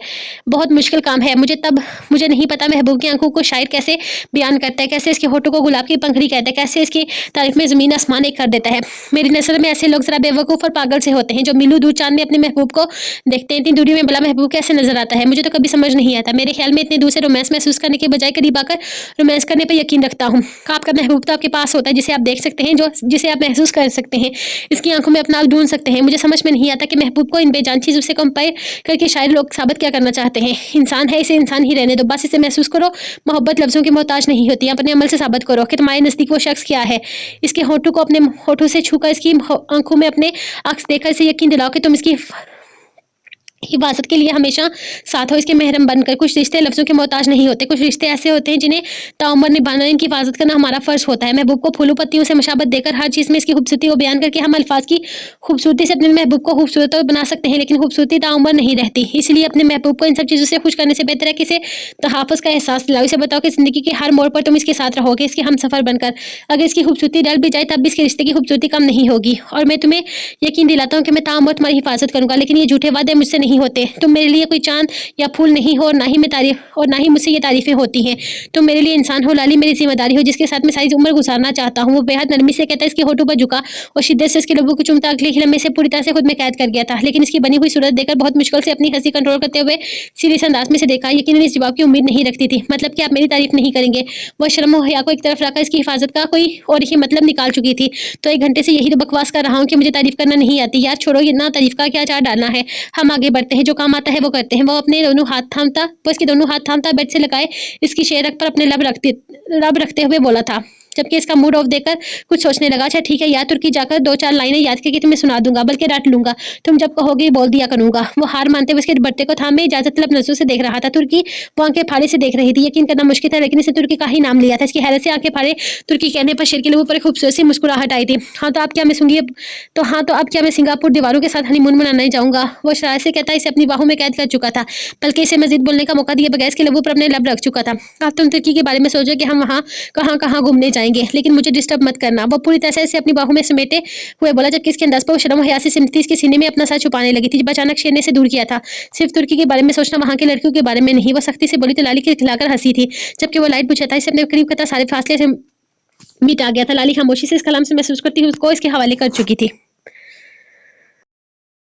बहुत मुश्किल काम है। मुझे नहीं पता महबूब की आँखों को शायर कैसे बयान करता है, कैसे इसके होठों को गुलाब की पंखड़ी कहता है, कैसे इसकी तारीफ़ में ज़मीन आसमान एक कर देता है। मेरी नज़र में ऐसे लोग ज़रा बेवकूफ़ और पागल से होते हैं, जो मीलों दूर चाँद में अपने महबूब को देखते हैं। इतनी दूरी में भला महबूब कैसे नज़र आता है, मुझे तो कभी समझ नहीं आता। मेरे ख़्याल में इतने दूर से रोमांस महसूस करने के बजाय करीब आकर रोमांस करने पर यकीन रखता हूँ। आपका महबूब तो आपके पास होता है, जिसे आप देख सकते हैं, जिसे आप महसूस कर सकते हैं, इसकी आंखों में अपना आप ढूंढ सकते हैं। मुझे समझ में नहीं आता कि महबूब को इन बेजान चीज़ों से कंपेयर करके शायद लोग साबित क्या करना चाहते हैं। इंसान है, इसे इंसान ही रहने दो, बस इसे महसूस करो। मोहब्बत लफ्ज़ों की मोहताज नहीं होती। अपने अमल से साबित करो कि तुम्हारे नज़दीक वो शख्स क्या है। इसके होठों को अपने होठों से छूकर, इसकी आंखों में अपने अक्स देखकर इसे यकीन दिलाओ कि तुम इसकी हिफाजत के लिए हमेशा साथ हो, इसके महरम बनकर। कुछ रिश्ते लफ्ज़ों के मोहताज नहीं होते। कुछ रिश्ते ऐसे होते हैं जिन्हें ताउम्र निभाना, इनकी हिफाजत करना हमारा फ़र्ज़ होता है। महबूब को फूलों पत्तियों से मुशाबत देकर, हर चीज़ में इसकी खूबसूरती को बयान करके हम अल्फाज की खूबसूरती से अपने महबूब को खूबसूरत तो बना सकते हैं, लेकिन खूबसूरती ताउम्र नहीं रहती। इसलिए अपने महबूब को इन सब चीज़ों से खुश करने से बेहतर है कि इसे तहाफ़ुज़ का एहसास दिलाओ। इसे बताओ कि ज़िंदगी के हर मोड़ पर तुम इसके साथ रहोगे, इसके हमसफ़र बनकर। अगर इसकी खूबसूरती डल भी जाए तब भी इसके रिश्ते की खूबसूरती कम नहीं होगी। और मैं तुम्हें यकीन दिलाता हूँ कि मैं ताउम्र तुम्हारी हिफाजत करूँगा, लेकिन ये झूठे वादे मुझसे नहीं होते। तुम मेरे लिए कोई चाँद या फूल नहीं हो, और ना ही मुझसे ये तारीफ़ें होती हैं। तुम मेरे लिए इंसान हो लाली, मेरी ज़िम्मेदारी हो, जिसके साथ मैं सारी उम्र गुज़ारना चाहता हूँ। वो बेहद नरमी से कहता है, इसके होठों पर झुका और शिद्दत से इसके लबों को चूमता अगले ही लम्हे से पूरी तरह से खुद में कैद कर गया था। लेकिन इसकी बनी हुई सूरत देखकर बहुत मुश्किल से अपनी हँसी कंट्रोल करते हुए सीरियस अंदाज में से देखा। यकीनन इस जवाब की उम्मीद नहीं रखती थी। मतलब कि आप मेरी तारीफ़ नहीं करेंगे। वो शर्म और हया को एक तरफ रखकर इसकी हिफाजत का कोई और ही मतलब निकाल चुकी थी। तो 1 घंटे से यही तो बकवास कर रहा हूँ कि मुझे तारीफ़ करना नहीं आती। यार छोड़ो, ये ना तारीफ़ का क्या चार डालना है। हम आगे बढ़ते हैं, जो काम आता है वो करते हैं। वो इसके दोनों हाथ थामता बेड से लगाए इसकी शेरक पर अपने लब रखते हुए बोला था, जबकि इसका मूड ऑफ देखकर कुछ सोचने लगा। अच्छा ठीक है यार, तुर्की जाकर 2-4 लाइनें याद करके तुम्हें सुना दूंगा, बल्कि रट लूंगा। तुम जब कहोगे बोल दिया करूंगा। वो हार मानते हुए उसके दुपट्टे को थामे इजाजत तलब नजरों से देख रहा था। तुर्की वो आंखें फाड़े से देख रही थी। यकीन करना मुश्किल था, लेकिन इसने तुर्की का ही नाम लिया था। इसकी हैरत से आंखें फाड़े तुर्की कहने पर शेर के लोगों पर एक खूबसूरत सी मुस्कुराहट आई थी। हाँ तो अब क्या मैं सिंगापुर दीवारों के साथ हनीमून मनाने जाऊंगा। वो शरारत से कहता इसे अपनी बाहों में कैद कर चुका था, बल्कि इसे मजीद बोलने का मौका दिए बगैर इसके लबों पर अपने लब रख चुका था। अब तुम तुर्की के बारे में सोचो कि हम वहाँ कहाँ घूमने जाएंगे, लेकिन मुझे डिस्टर्ब मत करना। वो पूरी तरह से अपनी बाहों में समेटे हुए बोला, जबकि इसके अंदाज पर वो शर्म और हया से सिमटती इसके सीने में अपना सर छुपाने लगी थी, जब अचानक शेर ने इसे दूर किया था। सिर्फ तुर्की के बारे में सोचना, वहाँ के लड़कियों के बारे में नहीं। वो सख्ती से बोली तो लाली खिलाकर हंसी थी, जबकि वो लाइट बुझाता इसे अपने करीब करता सारे फासले से मिटा गया था। लाली खामोशी से इस कलाम से महसूस करती हुई उसको इसके हवाले कर चुकी थी।